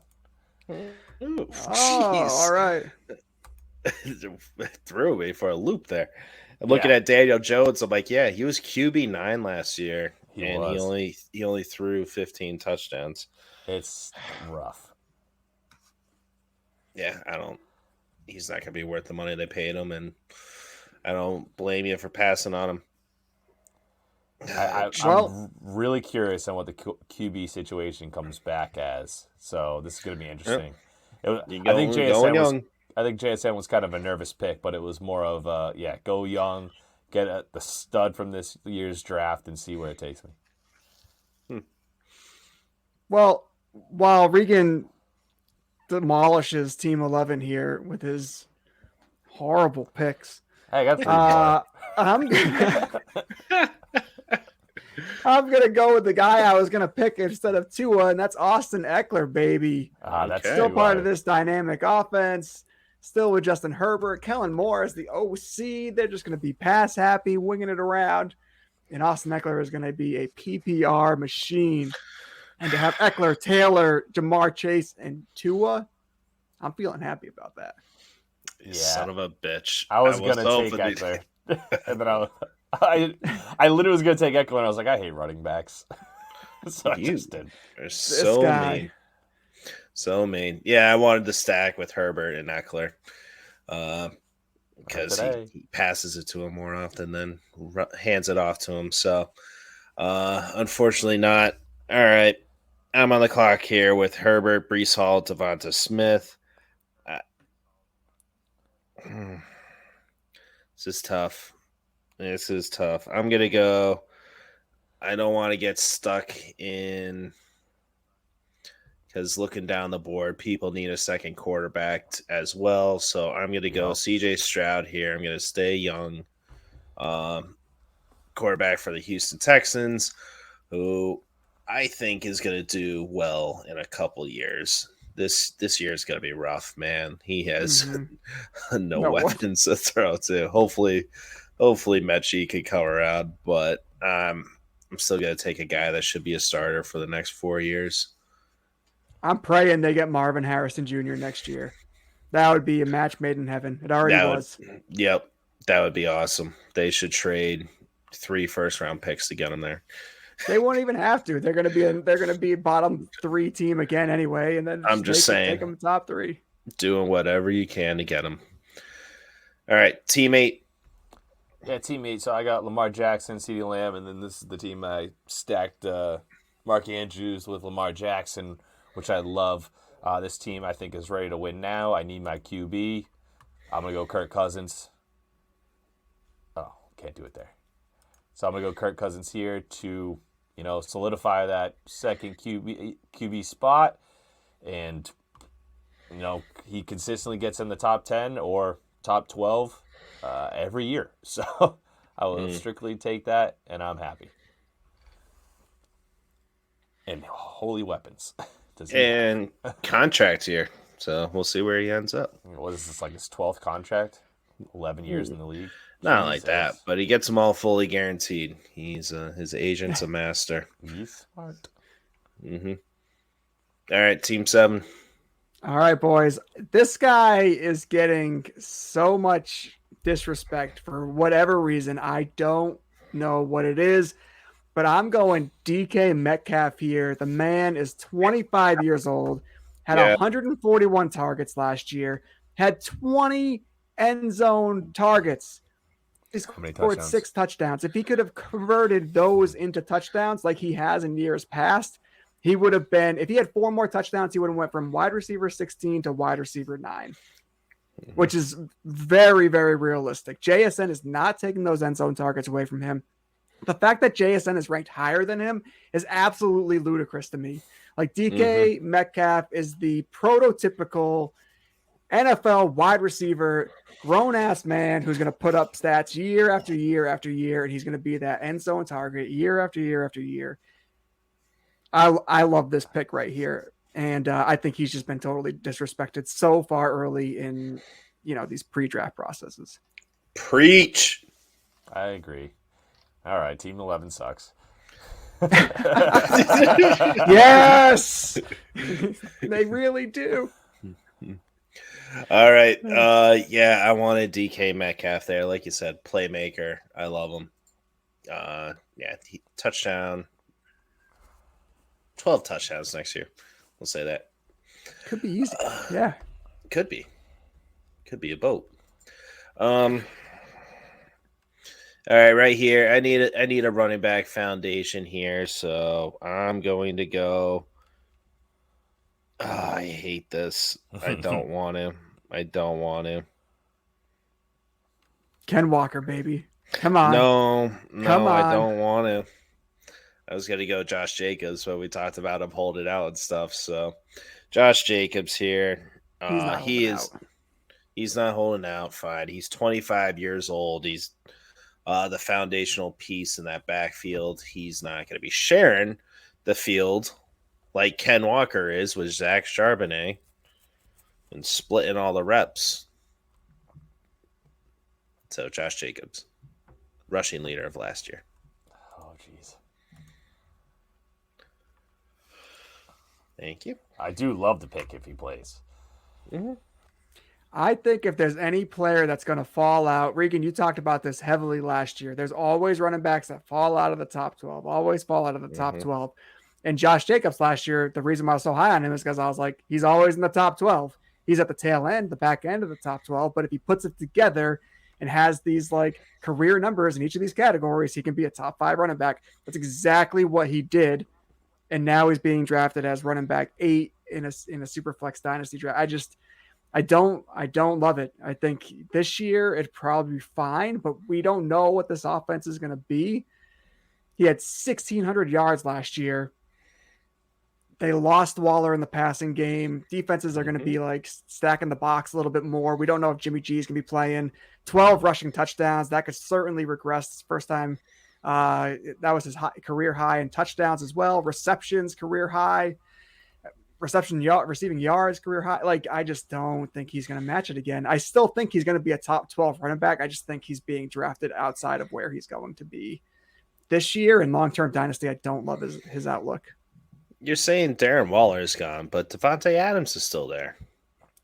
All right. Threw me for a loop there. I'm looking at Daniel Jones. I'm like, yeah, he was QB9 last year, he only threw 15 touchdowns. It's rough. Yeah, he's not gonna be worth the money they paid him, and I don't blame you for passing on him. I'm really curious on what the QB situation comes back as. So this is going to be interesting. I think JSN was kind of a nervous pick, but it was more of go young, get the stud from this year's draft, and see where it takes me. Well, while Regan demolishes Team 11 here with his horrible picks, I got 3 I'm going to go with the guy I was going to pick instead of Tua, and that's Austin Eckler, baby. That's still part of this dynamic offense, still with Justin Herbert. Kellen Moore is the OC. They're just going to be pass happy, winging it around. And Austin Eckler is going to be a PPR machine. And to have Eckler, Taylor, Jamar Chase, and Tua, I'm feeling happy about that. Yeah. Son of a bitch. I was going to take Eckler. And then I literally was going to take Eckler, and I was like, I hate running backs. So I just did. They're so mean. So mean. Yeah, I wanted to stack with Herbert and Eckler because he passes it to him more often than hands it off to him. So, unfortunately not. All right. I'm on the clock here with Herbert, Breece Hall, Devonta Smith. This is tough. I'm going to go. I don't want to get stuck in because looking down the board, people need a second quarterback as well. So I'm going to go CJ Stroud here. I'm going to stay young. Quarterback for the Houston Texans, who I think is going to do well in a couple years. This year is going to be rough, man. He has no weapons to throw to. Hopefully Mechie can come around, but I'm still going to take a guy that should be a starter for the next 4 years. I'm praying they get Marvin Harrison Jr. next year. That would be a match made in heaven. It already was. Yep, that would be awesome. They should trade 3 first-round picks to get him there. They won't even have to. They're gonna be bottom 3 team again anyway, and then I'm just saying, take them top 3. Doing whatever you can to get them. All right, teammate. Yeah, teammate. So I got Lamar Jackson, CeeDee Lamb, and then this is the team I stacked Mark Andrews with Lamar Jackson, which I love. This team I think is ready to win now. I need my QB. I'm going to go Kirk Cousins. Oh, can't do it there. So I'm going to go Kirk Cousins here to, solidify that second QB spot. And, he consistently gets in the top 10 or top 12 every year. So I will strictly take that, and I'm happy. And holy weapons. And contract here. So we'll see where he ends up. What is this, like his 12th contract? 11 years in the league? Not like that, but he gets them all fully guaranteed. He's his agent's a master. He's smart. Mm-hmm. All right, Team 7. All right, boys. This guy is getting so much disrespect for whatever reason. I don't know what it is, but I'm going DK Metcalf here. The man is 25 years old, had 141 targets last year, had 20 end zone targets. He scored 6 touchdowns. If he could have converted those into touchdowns like he has in years past, he would have been, if he had 4 more touchdowns, he would have went from wide receiver 16 to wide receiver 9, which is very, very realistic. JSN is not taking those end zone targets away from him. The fact that JSN is ranked higher than him is absolutely ludicrous to me. Like DK Metcalf is the prototypical NFL wide receiver, grown-ass man who's going to put up stats year after year after year, and he's going to be that end zone target year after year after year. I love this pick right here, and I think he's just been totally disrespected so far early in these pre-draft processes. Preach. I agree. All right, Team 11 sucks. Yes, they really do. All right. Yeah, I wanted DK Metcalf there. Like you said, playmaker. I love him. Yeah, touchdown. 12 touchdowns next year. We'll say that. Could be easy. Yeah. Could be. Could be a boat. All right here. I need a running back foundation here, so I'm going to go. I hate this. I don't want to. I don't want to. Ken Walker, baby. Come on. No, Come on. I don't want to. I was going to go Josh Jacobs, but we talked about him holding out and stuff. So Josh Jacobs here. He's not holding out. Fine. He's 25 years old. He's the foundational piece in that backfield. He's not going to be sharing the field like Ken Walker is with Zach Charbonnet and splitting all the reps. So Josh Jacobs, rushing leader of last year. Oh, jeez. Thank you. I do love the pick if he plays. Mm-hmm. I think if there's any player that's going to fall out, Regan, you talked about this heavily last year. There's always running backs that fall out of the top 12, always fall out of the top 12. And Josh Jacobs last year, the reason why I was so high on him is because I was like, he's always in the top 12. He's at the tail end, the back end of the top 12. But if he puts it together and has these like career numbers in each of these categories, he can be a top 5 running back. That's exactly what he did. And now he's being drafted as running back 8 in a Superflex Dynasty draft. I don't love it. I think this year it'd probably be fine, but we don't know what this offense is going to be. He had 1,600 yards last year. They lost Waller in the passing game. Defenses are going to be like stacking the box a little bit more. We don't know if Jimmy G is going to be playing. 12 rushing touchdowns. That could certainly regress. First time that was his career high in touchdowns as well. Receptions, career high. Receiving yards, career high. Like, I just don't think he's going to match it again. I still think he's going to be a top 12 running back. I just think he's being drafted outside of where he's going to be this year. In long-term dynasty, I don't love his outlook. You're saying Darren Waller is gone, but Devontae Adams is still there.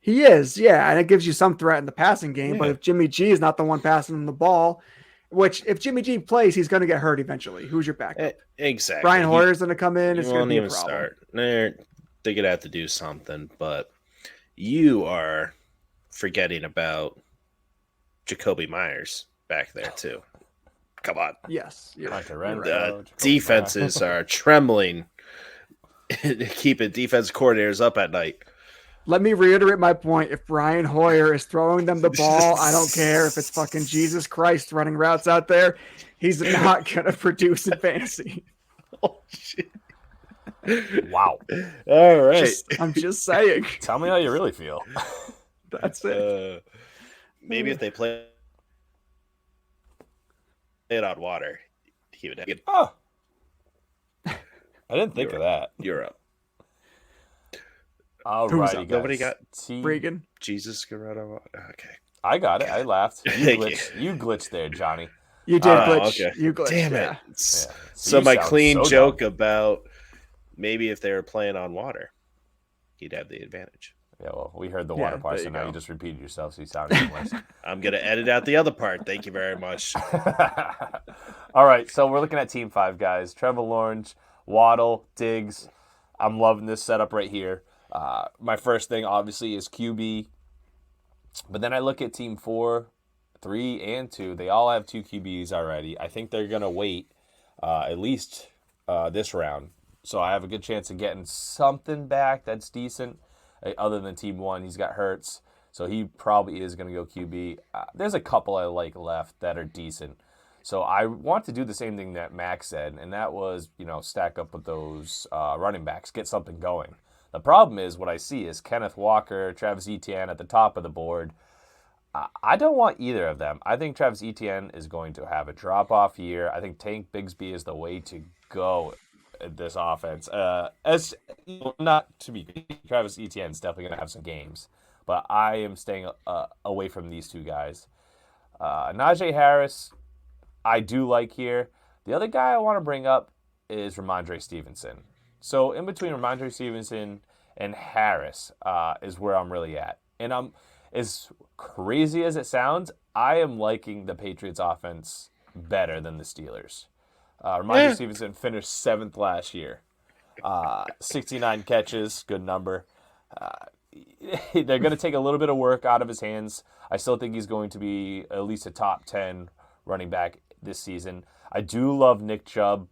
He is, yeah, and it gives you some threat in the passing game. Yeah. But if Jimmy G is not the one passing him the ball, which if Jimmy G plays, he's going to get hurt eventually. Who's your backup? Exactly. Brian Hoyer's going to come in. It's going to be a problem. Start. They're going to have to do something, but you are forgetting about Jacoby Myers back there too. Come on. Yes. The defenses are trembling. Keeping defense coordinators up at night. Let me reiterate my point. If Brian Hoyer is throwing them the ball, I don't care if it's fucking Jesus Christ running routes out there. He's not going to produce in fantasy. Oh, shit. Wow. All right. I'm just saying. Tell me how you really feel. That's it. Maybe if they play it on water, he would have it. Oh. I didn't think of that. You're up. All right. Nobody got Regan. Jesus Guerrero. Okay. I got it. I laughed. You glitched there, Johnny. You did glitch. Okay. You glitched. Damn it. Yeah. So my clean so joke dumb. about maybe if they were playing on water, he'd have the advantage. Yeah, well, we heard the water part, so now you just repeated yourself, so you sound even worse. I'm going to edit out the other part. Thank you very much. All right, so we're looking at Team 5, guys. Trevor Lawrence, Waddle, Diggs. I'm loving this setup right here. My first thing, obviously, is QB. But then I look at Team 4, 3, and 2. They all have 2 QBs already. I think they're going to wait at least this round. So I have a good chance of getting something back that's decent. Other than Team 1, he's got Hurts. So he probably is going to go QB. There's a couple I like left that are decent. So I want to do the same thing that Max said, and that was, stack up with those running backs, get something going. The problem is what I see is Kenneth Walker, Travis Etienne at the top of the board. I don't want either of them. I think Travis Etienne is going to have a drop-off year. I think Tank Bigsby is the way to go at this offense. Not to be Travis Etienne's definitely going to have some games, but I am staying away from these two guys. Najee Harris, I do like here. The other guy I want to bring up is Ramondre Stevenson. So in between Ramondre Stevenson and Harris is where I'm really at. And I'm as crazy as it sounds, I am liking the Patriots offense better than the Steelers. Ramondre Stevenson finished 7th last year. 69 catches, good number. They're going to take a little bit of work out of his hands. I still think he's going to be at least a top 10 running back this season. I do love Nick Chubb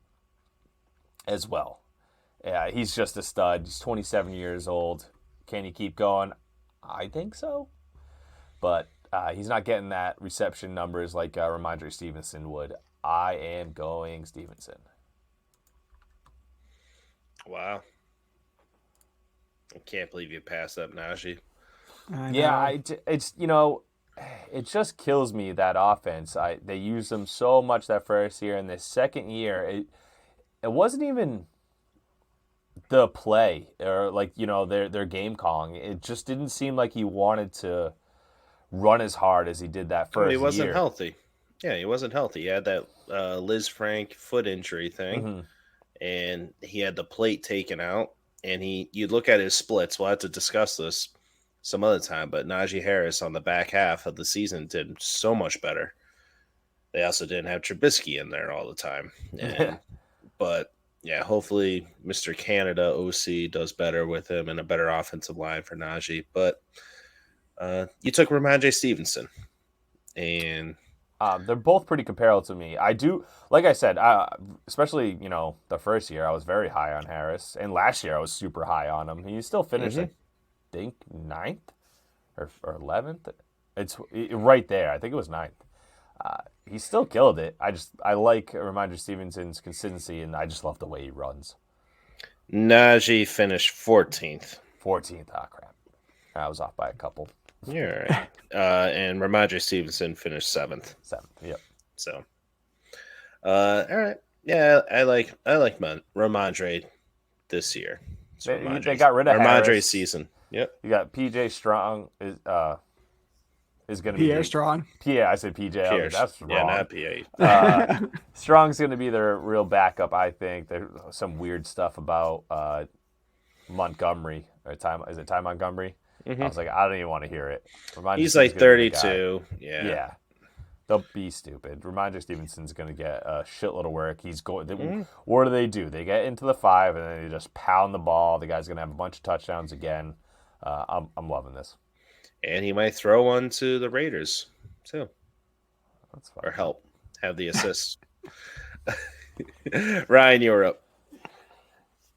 as well. Yeah, he's just a stud. He's 27 years old. Can he keep going? I think so. But he's not getting that reception numbers like Ramondre Stevenson would. I am going Stevenson. Wow. I can't believe you passed up Najee. Yeah, it's it just kills me, that offense. They used them so much that first year, and the second year, it wasn't even the play or their game calling. It just didn't seem like he wanted to run as hard as he did that first year. He wasn't healthy. Yeah, he wasn't healthy. He had that Liz Frank foot injury thing, and he had the plate taken out. And you look at his splits. We'll have to discuss this some other time, but Najee Harris on the back half of the season did so much better. They also didn't have Trubisky in there all the time. But yeah, hopefully Mr. Canada OC does better with him and a better offensive line for Najee. But you took Ramondre Stevenson, and they're both pretty comparable to me. I do, like I said, especially the first year, I was very high on Harris, and last year I was super high on him. He still finished, I think, 9th or 11th. It's right there. I think it was 9th. He still killed it. I like Ramondre Stevenson's consistency, and I just love the way he runs. Najee finished 14th. 14th. Ah, crap. I was off by a couple. You're right. And Ramondre Stevenson finished 7th. 7th, yep. So, all right. Yeah, I like Ramondre this year. They got rid of Ramondre's Harris. Season. Yep. You got PJ Strong is going to be Pierre Strong. Yeah, I said PJ. Pierre. That's wrong. Yeah, not PA. Strong's going to be their real backup, I think. There's some weird stuff about Montgomery. Or is it Ty Montgomery? I was like, I don't even want to hear it. He's like 32. Yeah. They'll be stupid. Ramondre Stevenson's going to get a shitload of work. He's going. What do? They get into the 5 and then they just pound the ball. The guy's going to have a bunch of touchdowns again. I'm loving this. And he might throw one to the Raiders too. That's fine. Or help have the assists. Ryan, you're up.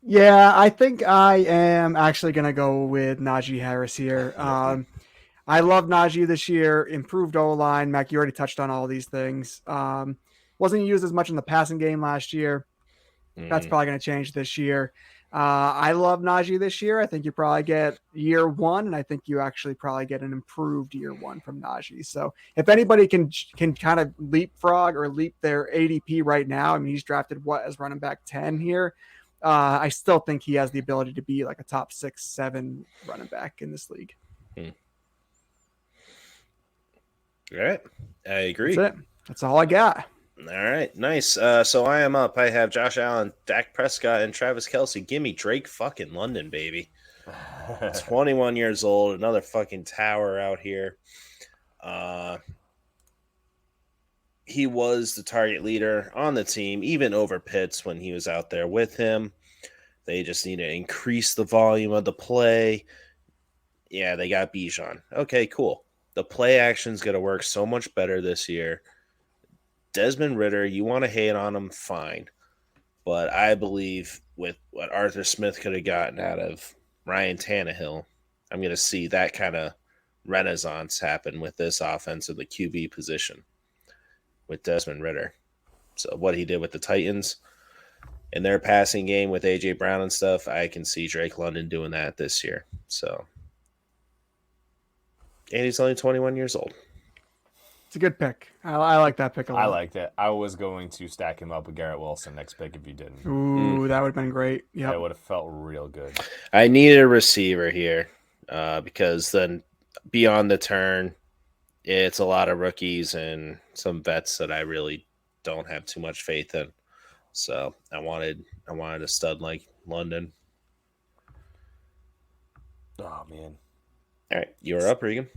Yeah, I think I am actually going to go with Najee Harris here. I love Najee this year. Improved O-line. Mac, you already touched on all these things. Wasn't used as much in the passing game last year. That's probably going to change this year. I love Najee this year. I think you probably get year 1, and I think you actually probably get an improved year 1 from Najee. So if anybody can kind of leapfrog or leap their ADP right now, I mean, he's drafted as running back 10 here. I still think he has the ability to be like a top 6, 7 running back in this league. All right. I agree. That's it. That's all I got. All right. Nice. So I am up. I have Josh Allen, Dak Prescott, and Travis Kelce. Give me Drake fucking London, baby. 21 years old. Another fucking tower out here. He was the target leader on the team, even over Pitts when he was out there with him. They just need to increase the volume of the play. Yeah, they got Bijan. Okay, cool. The play action's going to work so much better this year. Desmond Ridder, you want to hate on him, fine. But I believe with what Arthur Smith could have gotten out of Ryan Tannehill, I'm going to see that kind of renaissance happen with this offense in the QB position with Desmond Ridder. So what he did with the Titans in their passing game with A.J. Brown and stuff, I can see Drake London doing that this year. So, and he's only 21 years old. It's a good pick. I like that pick a lot. I liked it. I was going to stack him up with Garrett Wilson next pick if you didn't. Ooh, that would have been great. Yeah, That would have felt real good. I needed a receiver here because then beyond the turn, it's a lot of rookies and some vets that I really don't have too much faith in. So I wanted a stud like London. Oh man, All right, you're up, Regan.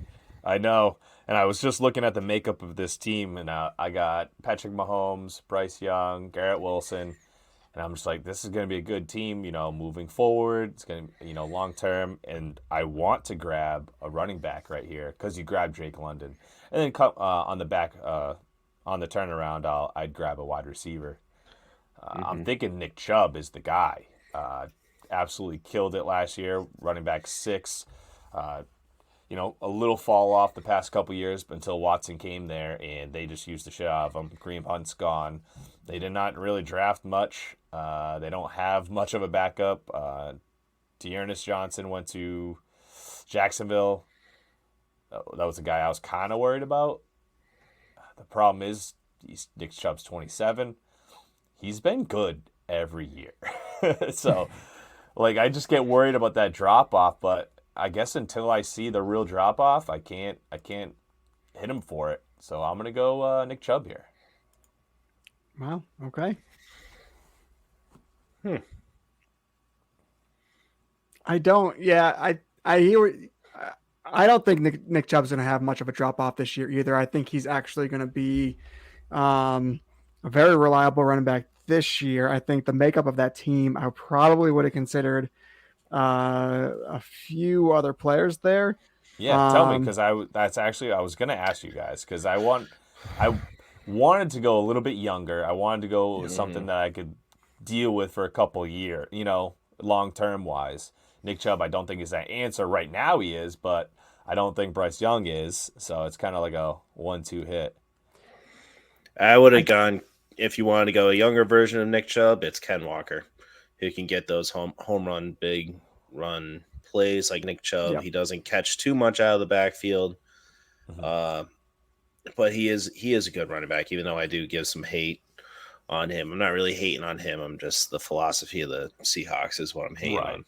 I know. And I was just looking at the makeup of this team, and I got Patrick Mahomes, Bryce Young, Garrett Wilson, and I'm just like, this is going to be a good team, moving forward. It's going to, long term. And I want to grab a running back right here because you grabbed Drake London. And then on the back, on the turnaround, I'd grab a wide receiver. I'm thinking Nick Chubb is the guy. Absolutely killed it last year, running back 6. A little fall off the past couple years until Watson came there, and they just used the shit out of him. Kareem Hunt's gone. They did not really draft much. They don't have much of a backup. Dearness Johnson went to Jacksonville. That was a guy I was kind of worried about. The problem is Nick Chubb's 27. He's been good every year. So, I just get worried about that drop-off, but I guess until I see the real drop-off, I can't hit him for it. So I'm going to go Nick Chubb here. Wow. Okay. I don't. Yeah, I hear. I don't think Nick Chubb's going to have much of a drop off this year either. I think he's actually going to be a very reliable running back this year. I think the makeup of that team, I probably would have considered a few other players there. Yeah, tell me, because I was going to ask you guys, because I wanted to go a little bit younger. I wanted to go with something that I could deal with for a couple of years, long term wise. Nick Chubb, I don't think is that answer right now. He is, but I don't think Bryce Young is. So it's kind of like a 1-2 hit. I would have gone, if you wanted to go a younger version of Nick Chubb, it's Ken Walker, who can get those home run, big run plays like Nick Chubb. Yep. He doesn't catch too much out of the backfield, but he is a good running back, even though I do give some hate on him. I'm not really hating on him. I'm just, the philosophy of the Seahawks is what I'm hating on.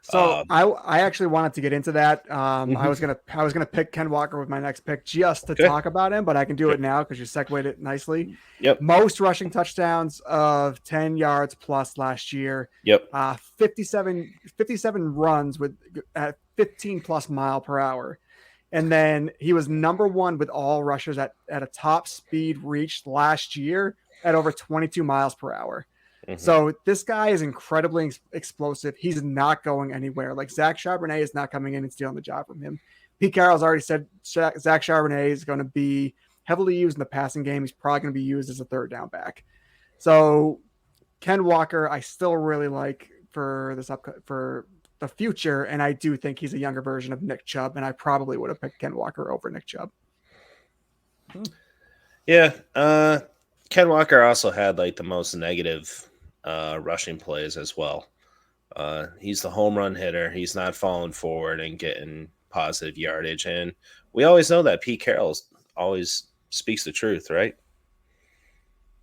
So I actually wanted to get into that. I was gonna pick Ken Walker with my next pick just to talk about him, but I can do it now because you segued it nicely. Yep. Most rushing touchdowns of 10 yards plus last year. Yep. 57 runs at 15 plus mile per hour. And then he was number 1 with all rushers at a top speed reached last year at over 22 miles per hour. So this guy is incredibly explosive. He's not going anywhere. Like, Zach Charbonnet is not coming in and stealing the job from him. Pete Carroll's already said Zach Charbonnet is going to be heavily used in the passing game. He's probably going to be used as a third down back. So Ken Walker, I still really like for the future, and I do think he's a younger version of Nick Chubb, and I probably would have picked Ken Walker over Nick Chubb. Yeah, Ken Walker also had the most negative rushing plays as well. He's the home run hitter. He's not falling forward and getting positive yardage. And we always know that Pete Carroll always speaks the truth, right?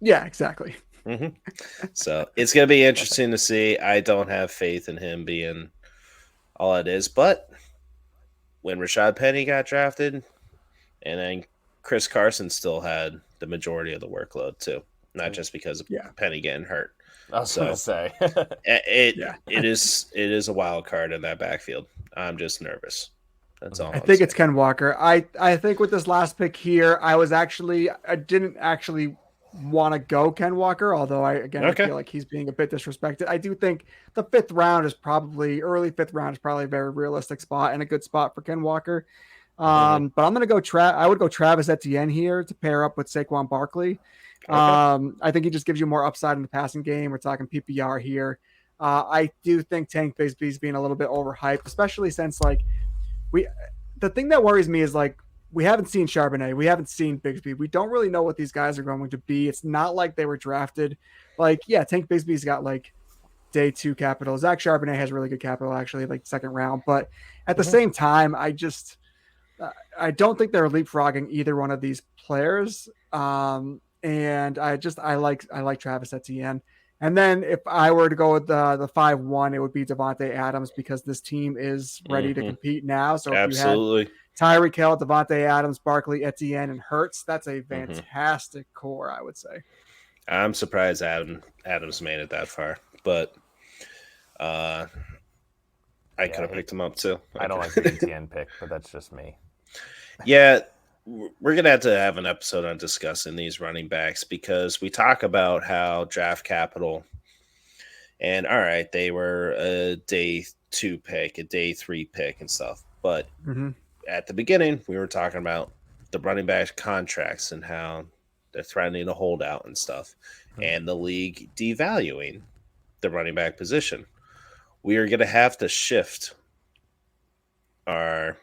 Yeah, exactly. So it's going to be interesting to see. I don't have faith in him being all it is. But when Rashad Penny got drafted, and then Chris Carson still had the majority of the workload too, not just because of Penny getting hurt. I was going to say it is a wild card in that backfield. I'm just nervous. That's all. I think it's Ken Walker. I think with this last pick here, I didn't actually want to go Ken Walker, although I feel like he's being a bit disrespected. I do think the early 5th round is probably a very realistic spot and a good spot for Ken Walker. But I'm going to go I would go Travis Etienne here to pair up with Saquon Barkley. I think he just gives you more upside in the passing game. We're talking PPR here. I do think Tank Bigsby's being a little bit overhyped, especially since the thing that worries me is we haven't seen Charbonnet, we haven't seen Bigsby. We don't really know what these guys are going to be. It's not like they were drafted. Tank Bigsby's got day 2 capital. Zach Charbonnet has really good capital, actually, second round. But at the same time, I don't think they're leapfrogging either one of these players. And I like Travis Etienne. And then if I were to go with the 5-1, it would be Devontae Adams, because this team is ready to compete now. So if you had Tyreek Hill, Devontae Adams, Barkley, Etienne, and Hurts, that's a fantastic core, I would say. I'm surprised Adams made it that far, but I I could have picked him up too. I don't like the ETN pick, but that's just me. Yeah, we're going to have an episode on discussing these running backs because we talk about how draft capital and all right, they were a day 2 pick, a day 3 pick and stuff. But at the beginning, we were talking about the running back contracts and how they're threatening to hold out and stuff and the league devaluing the running back position. We are going to have to shift our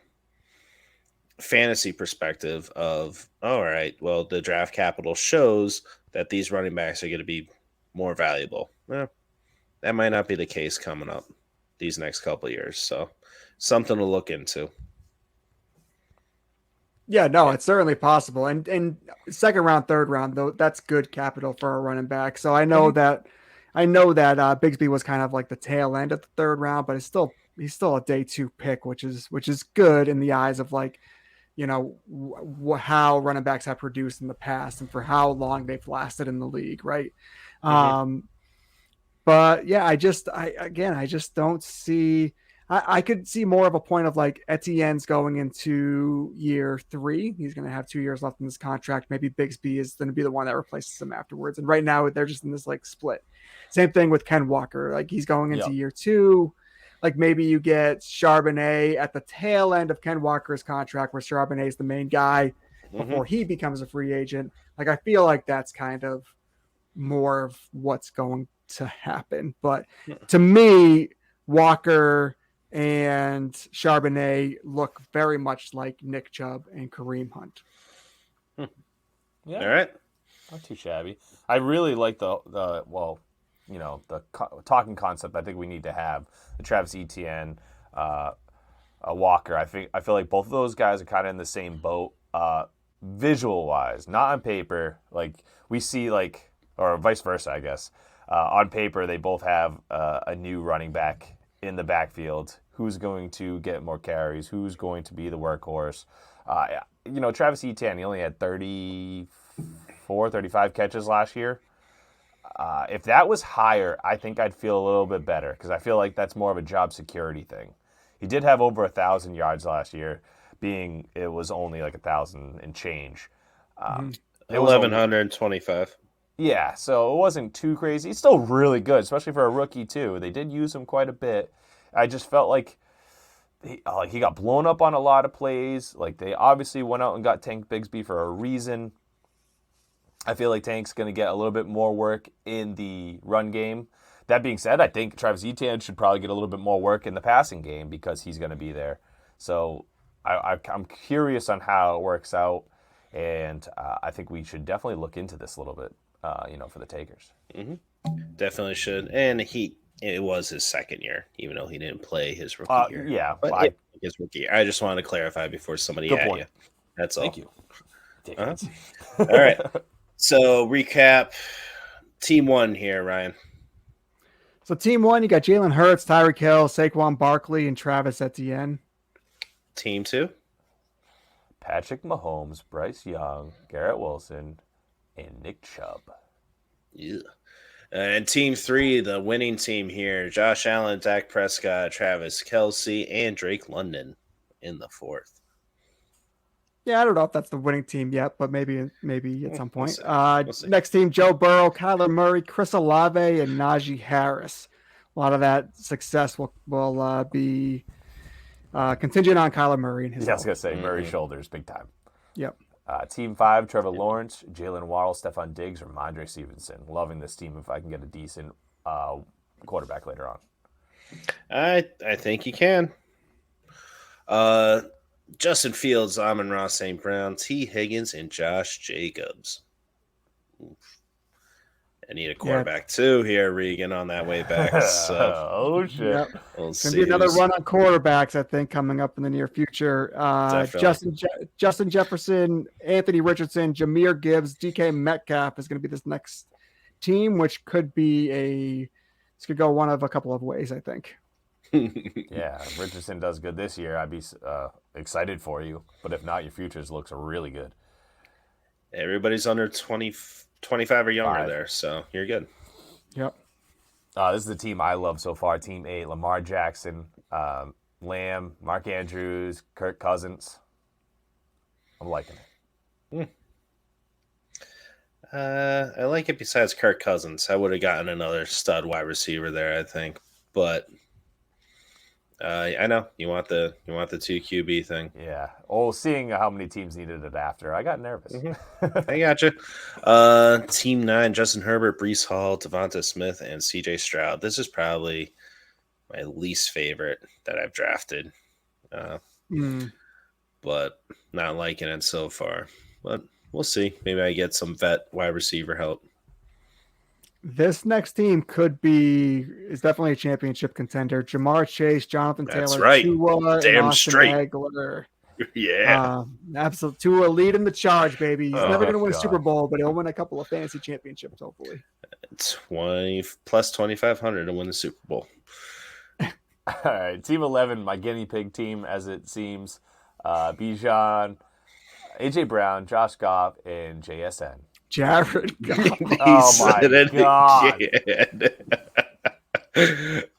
fantasy perspective of, all right, well, the draft capital shows that these running backs are going to be more valuable. Well, that might not be the case coming up these next couple of years. So something to look into. Yeah, no, it's certainly possible. And second round, third round, though, that's good capital for a running back. So I know that Bigsby was kind of like the tail end of the third round, but he's still a day 2 pick, which is good in the eyes of like, you know, how running backs have produced in the past and for how long they've lasted in the league, right? But yeah, I just don't see. I could see more of a point of like Etienne's going into year 3. He's going to have 2 years left in this contract. Maybe Bigsby is going to be the one that replaces him afterwards. And right now they're just in this like split. Same thing with Ken Walker. Like he's going into year 2. Like maybe you get Charbonnet at the tail end of Ken Walker's contract where Charbonnet is the main guy before he becomes a free agent. Like I feel like that's kind of more of what's going to happen. But to me, Walker and Charbonnet look very much like Nick Chubb and Kareem Hunt. Yeah. All right. Not too shabby. I really like the talking concept I think we need to have. The Travis Etienne, Walker. I feel like both of those guys are kind of in the same boat, visual-wise, not on paper. Like we see or vice versa, I guess. On paper, they both have a new running back in the backfield. Who's going to get more carries? Who's going to be the workhorse? Travis Etienne, he only had 34, 35 catches last year. If that was higher, I think I'd feel a little bit better because I feel like that's more of a job security thing. He did have over 1,000 yards last year, being it was only like 1,000 and change. 1,125. Yeah, so it wasn't too crazy. He's still really good, especially for a rookie too. They did use him quite a bit. I just felt like he got blown up on a lot of plays. Like they obviously went out and got Tank Bigsby for a reason. I feel like Tank's going to get a little bit more work in the run game. That being said, I think Travis Etienne should probably get a little bit more work in the passing game because he's going to be there. So I'm curious on how it works out, and I think we should definitely look into this a little bit, for the takers. Definitely should. And it was his second year, even though he didn't play his rookie year. Yeah, but his rookie year. I just wanted to clarify before somebody Good at point. you. That's all. Thank you. All right. So recap team 1 here, Ryan. So team 1, you got Jalen Hurts, Tyreek Hill, Saquon Barkley, and Travis Etienne. Team 2. Patrick Mahomes, Bryce Young, Garrett Wilson, and Nick Chubb. Yeah. And team 3, the winning team here, Josh Allen, Dak Prescott, Travis Kelce, and Drake London in the 4th. Yeah, I don't know if that's the winning team yet, but maybe at some point. We'll see. Next team, Joe Burrow, Kyler Murray, Chris Olave, and Najee Harris. A lot of that success will be contingent on Kyler Murray and his I was going to say Murray's shoulders, big time. Yep. Team 5, Trevor Lawrence, Jalen Waddle, Stephon Diggs, or Mondre Stevenson. Loving this team if I can get a decent quarterback later on. I think you can. Justin Fields, Amon-Ra St. Brown, T. Higgins, and Josh Jacobs. Oof. I need a quarterback too here, Regan, on that way back. So. Oh, shit. Yep. We'll It's going to be another run on quarterbacks, I think, coming up in the near future. Justin Jefferson, Anthony Richardson, Jahmyr Gibbs, DK Metcalf is going to be this next team, which could be this could go one of a couple of ways, I think. Yeah, if Richardson does good this year, I'd be excited for you. But if not, your futures looks really good. Everybody's under 25 or younger there, so you're good. Yep. This is the team I love so far. Team 8, Lamar Jackson, Lamb, Mark Andrews, Kirk Cousins. I'm liking it. I like it besides Kirk Cousins. I would have gotten another stud wide receiver there, I think. But I know you want the 2 QB thing. Yeah. Oh, seeing how many teams needed it after, I got nervous. I gotcha. Team 9, Justin Herbert, Breece Hall, Devonta Smith, and CJ Stroud. This is probably my least favorite that I've drafted. But not liking it so far. But we'll see. Maybe I get some vet wide receiver help. This next team is definitely a championship contender. Jamar Chase, Jonathan That's Taylor, right. Tua, Damn and Austin straight. Eckler. Yeah. Absolutely. Tua leading the charge, baby. He's never going to win a God. Super Bowl, but he'll win a couple of fantasy championships, hopefully. 20 plus 2,500 to win the Super Bowl. All right, Team 11, my guinea pig team, as it seems. Bijan, AJ Brown, Josh Goff, and JSN. Jared Goff. Oh my God!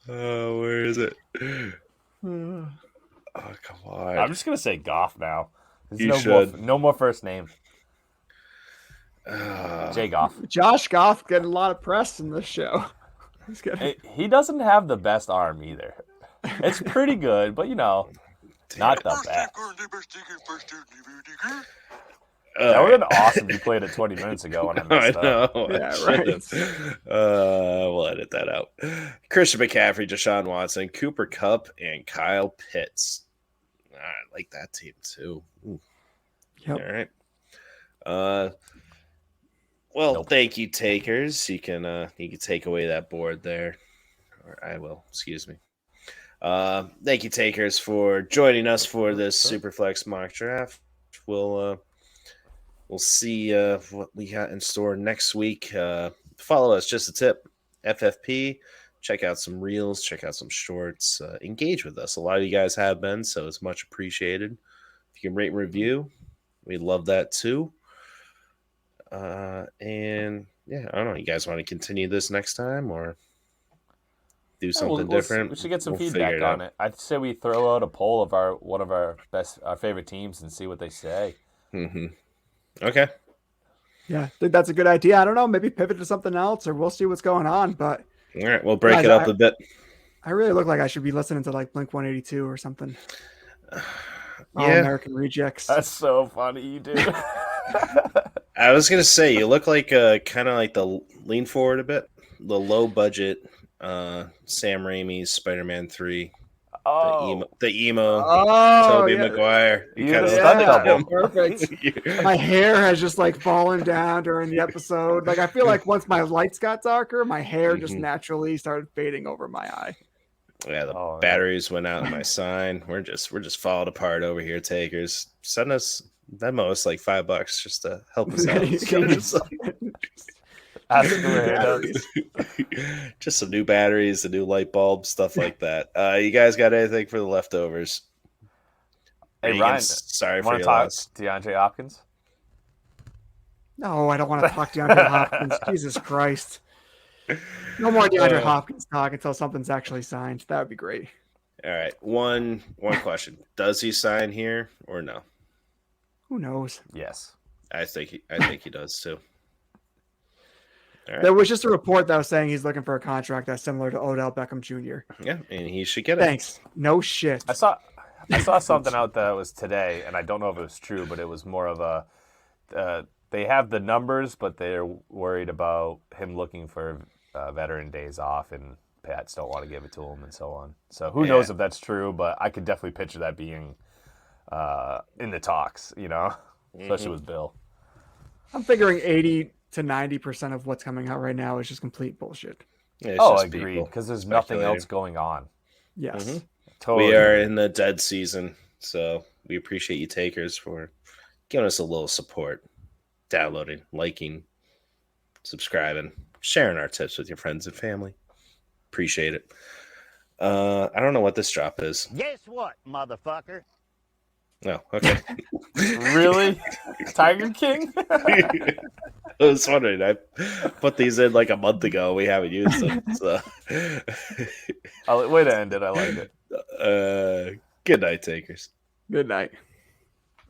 Oh, where is it? Oh, come on! I'm just gonna say Goff now. You should. No more first name. Jay Goff. Josh Goff getting a lot of press in this show. He doesn't have the best arm either. It's pretty good, but not the best. That would have been awesome if you played it 20 minutes ago and I messed up. Yeah, right. We'll edit that out. Christian McCaffrey, Deshaun Watson, Cooper Kupp, and Kyle Pitts. I like that team too. Ooh. Yep. All right. Well, thank you, takers. You can take away that board there, or I will. Excuse me. Thank you, takers, for joining us for this Superflex mock draft. We'll see what we got in store next week. Follow us, just a tip, FFP. Check out some reels, check out some shorts. Engage with us. A lot of you guys have been, so it's much appreciated. If you can rate and review, we'd love that too. And yeah, I don't know. You guys want to continue this next time or do something different? We should get some feedback on it. I'd say we throw out a poll of our favorite teams and see what they say. Mm-hmm. Okay. Yeah, I think that's a good idea. I don't know, maybe pivot to something else, or we'll see what's going on. But all right, we'll break it up a bit. I really look like I should be listening to like Blink 182 or something. Yeah. American Rejects. That's so funny, you do. I was gonna say you look like kind of like the lean forward a bit, the low budget Sam Raimi's Spider-Man 3. Oh, the emo Tobey Maguire. Perfect. My hair has just like fallen down during the episode. Like I feel like once my lights got darker, my hair just naturally started fading over my eye. Yeah, the batteries went out in my sign. We're just falling apart over here, takers. Send us Venmo like $5 just to help us out. Just some new batteries, a new light bulb, stuff like that. You guys got anything for the leftovers? Hey, Regan, Ryan, sorry for want your to talk loss. DeAndre Hopkins? No, I don't want to talk DeAndre Hopkins. Jesus Christ. No more DeAndre Hopkins talk until something's actually signed. That would be great. All right. One question. Does he sign here or no? Who knows? Yes. I think he does too. Right. There was just a report that was saying he's looking for a contract that's similar to Odell Beckham Jr. Yeah, and he should get it. Thanks. No shit. I saw something out that was today, and I don't know if it was true, but it was more of a they have the numbers, but they're worried about him looking for veteran days off, and Pats don't want to give it to him, and so on. So who knows if that's true, but I could definitely picture that being in the talks, especially with Bill. I'm figuring 80 to 90% of what's coming out right now is just complete bullshit. Yeah, I agree, because there's nothing else going on. Yes. Mm-hmm. Totally. We are in the dead season, so we appreciate you takers for giving us a little support, downloading, liking, subscribing, sharing our tips with your friends and family. Appreciate it. I don't know what this drop is. Guess what, motherfucker? No, okay. Really? Tiger King? I was wondering. I put these in like a month ago. We haven't used them. So, Way to end it. I like it. good night, takers. Good night.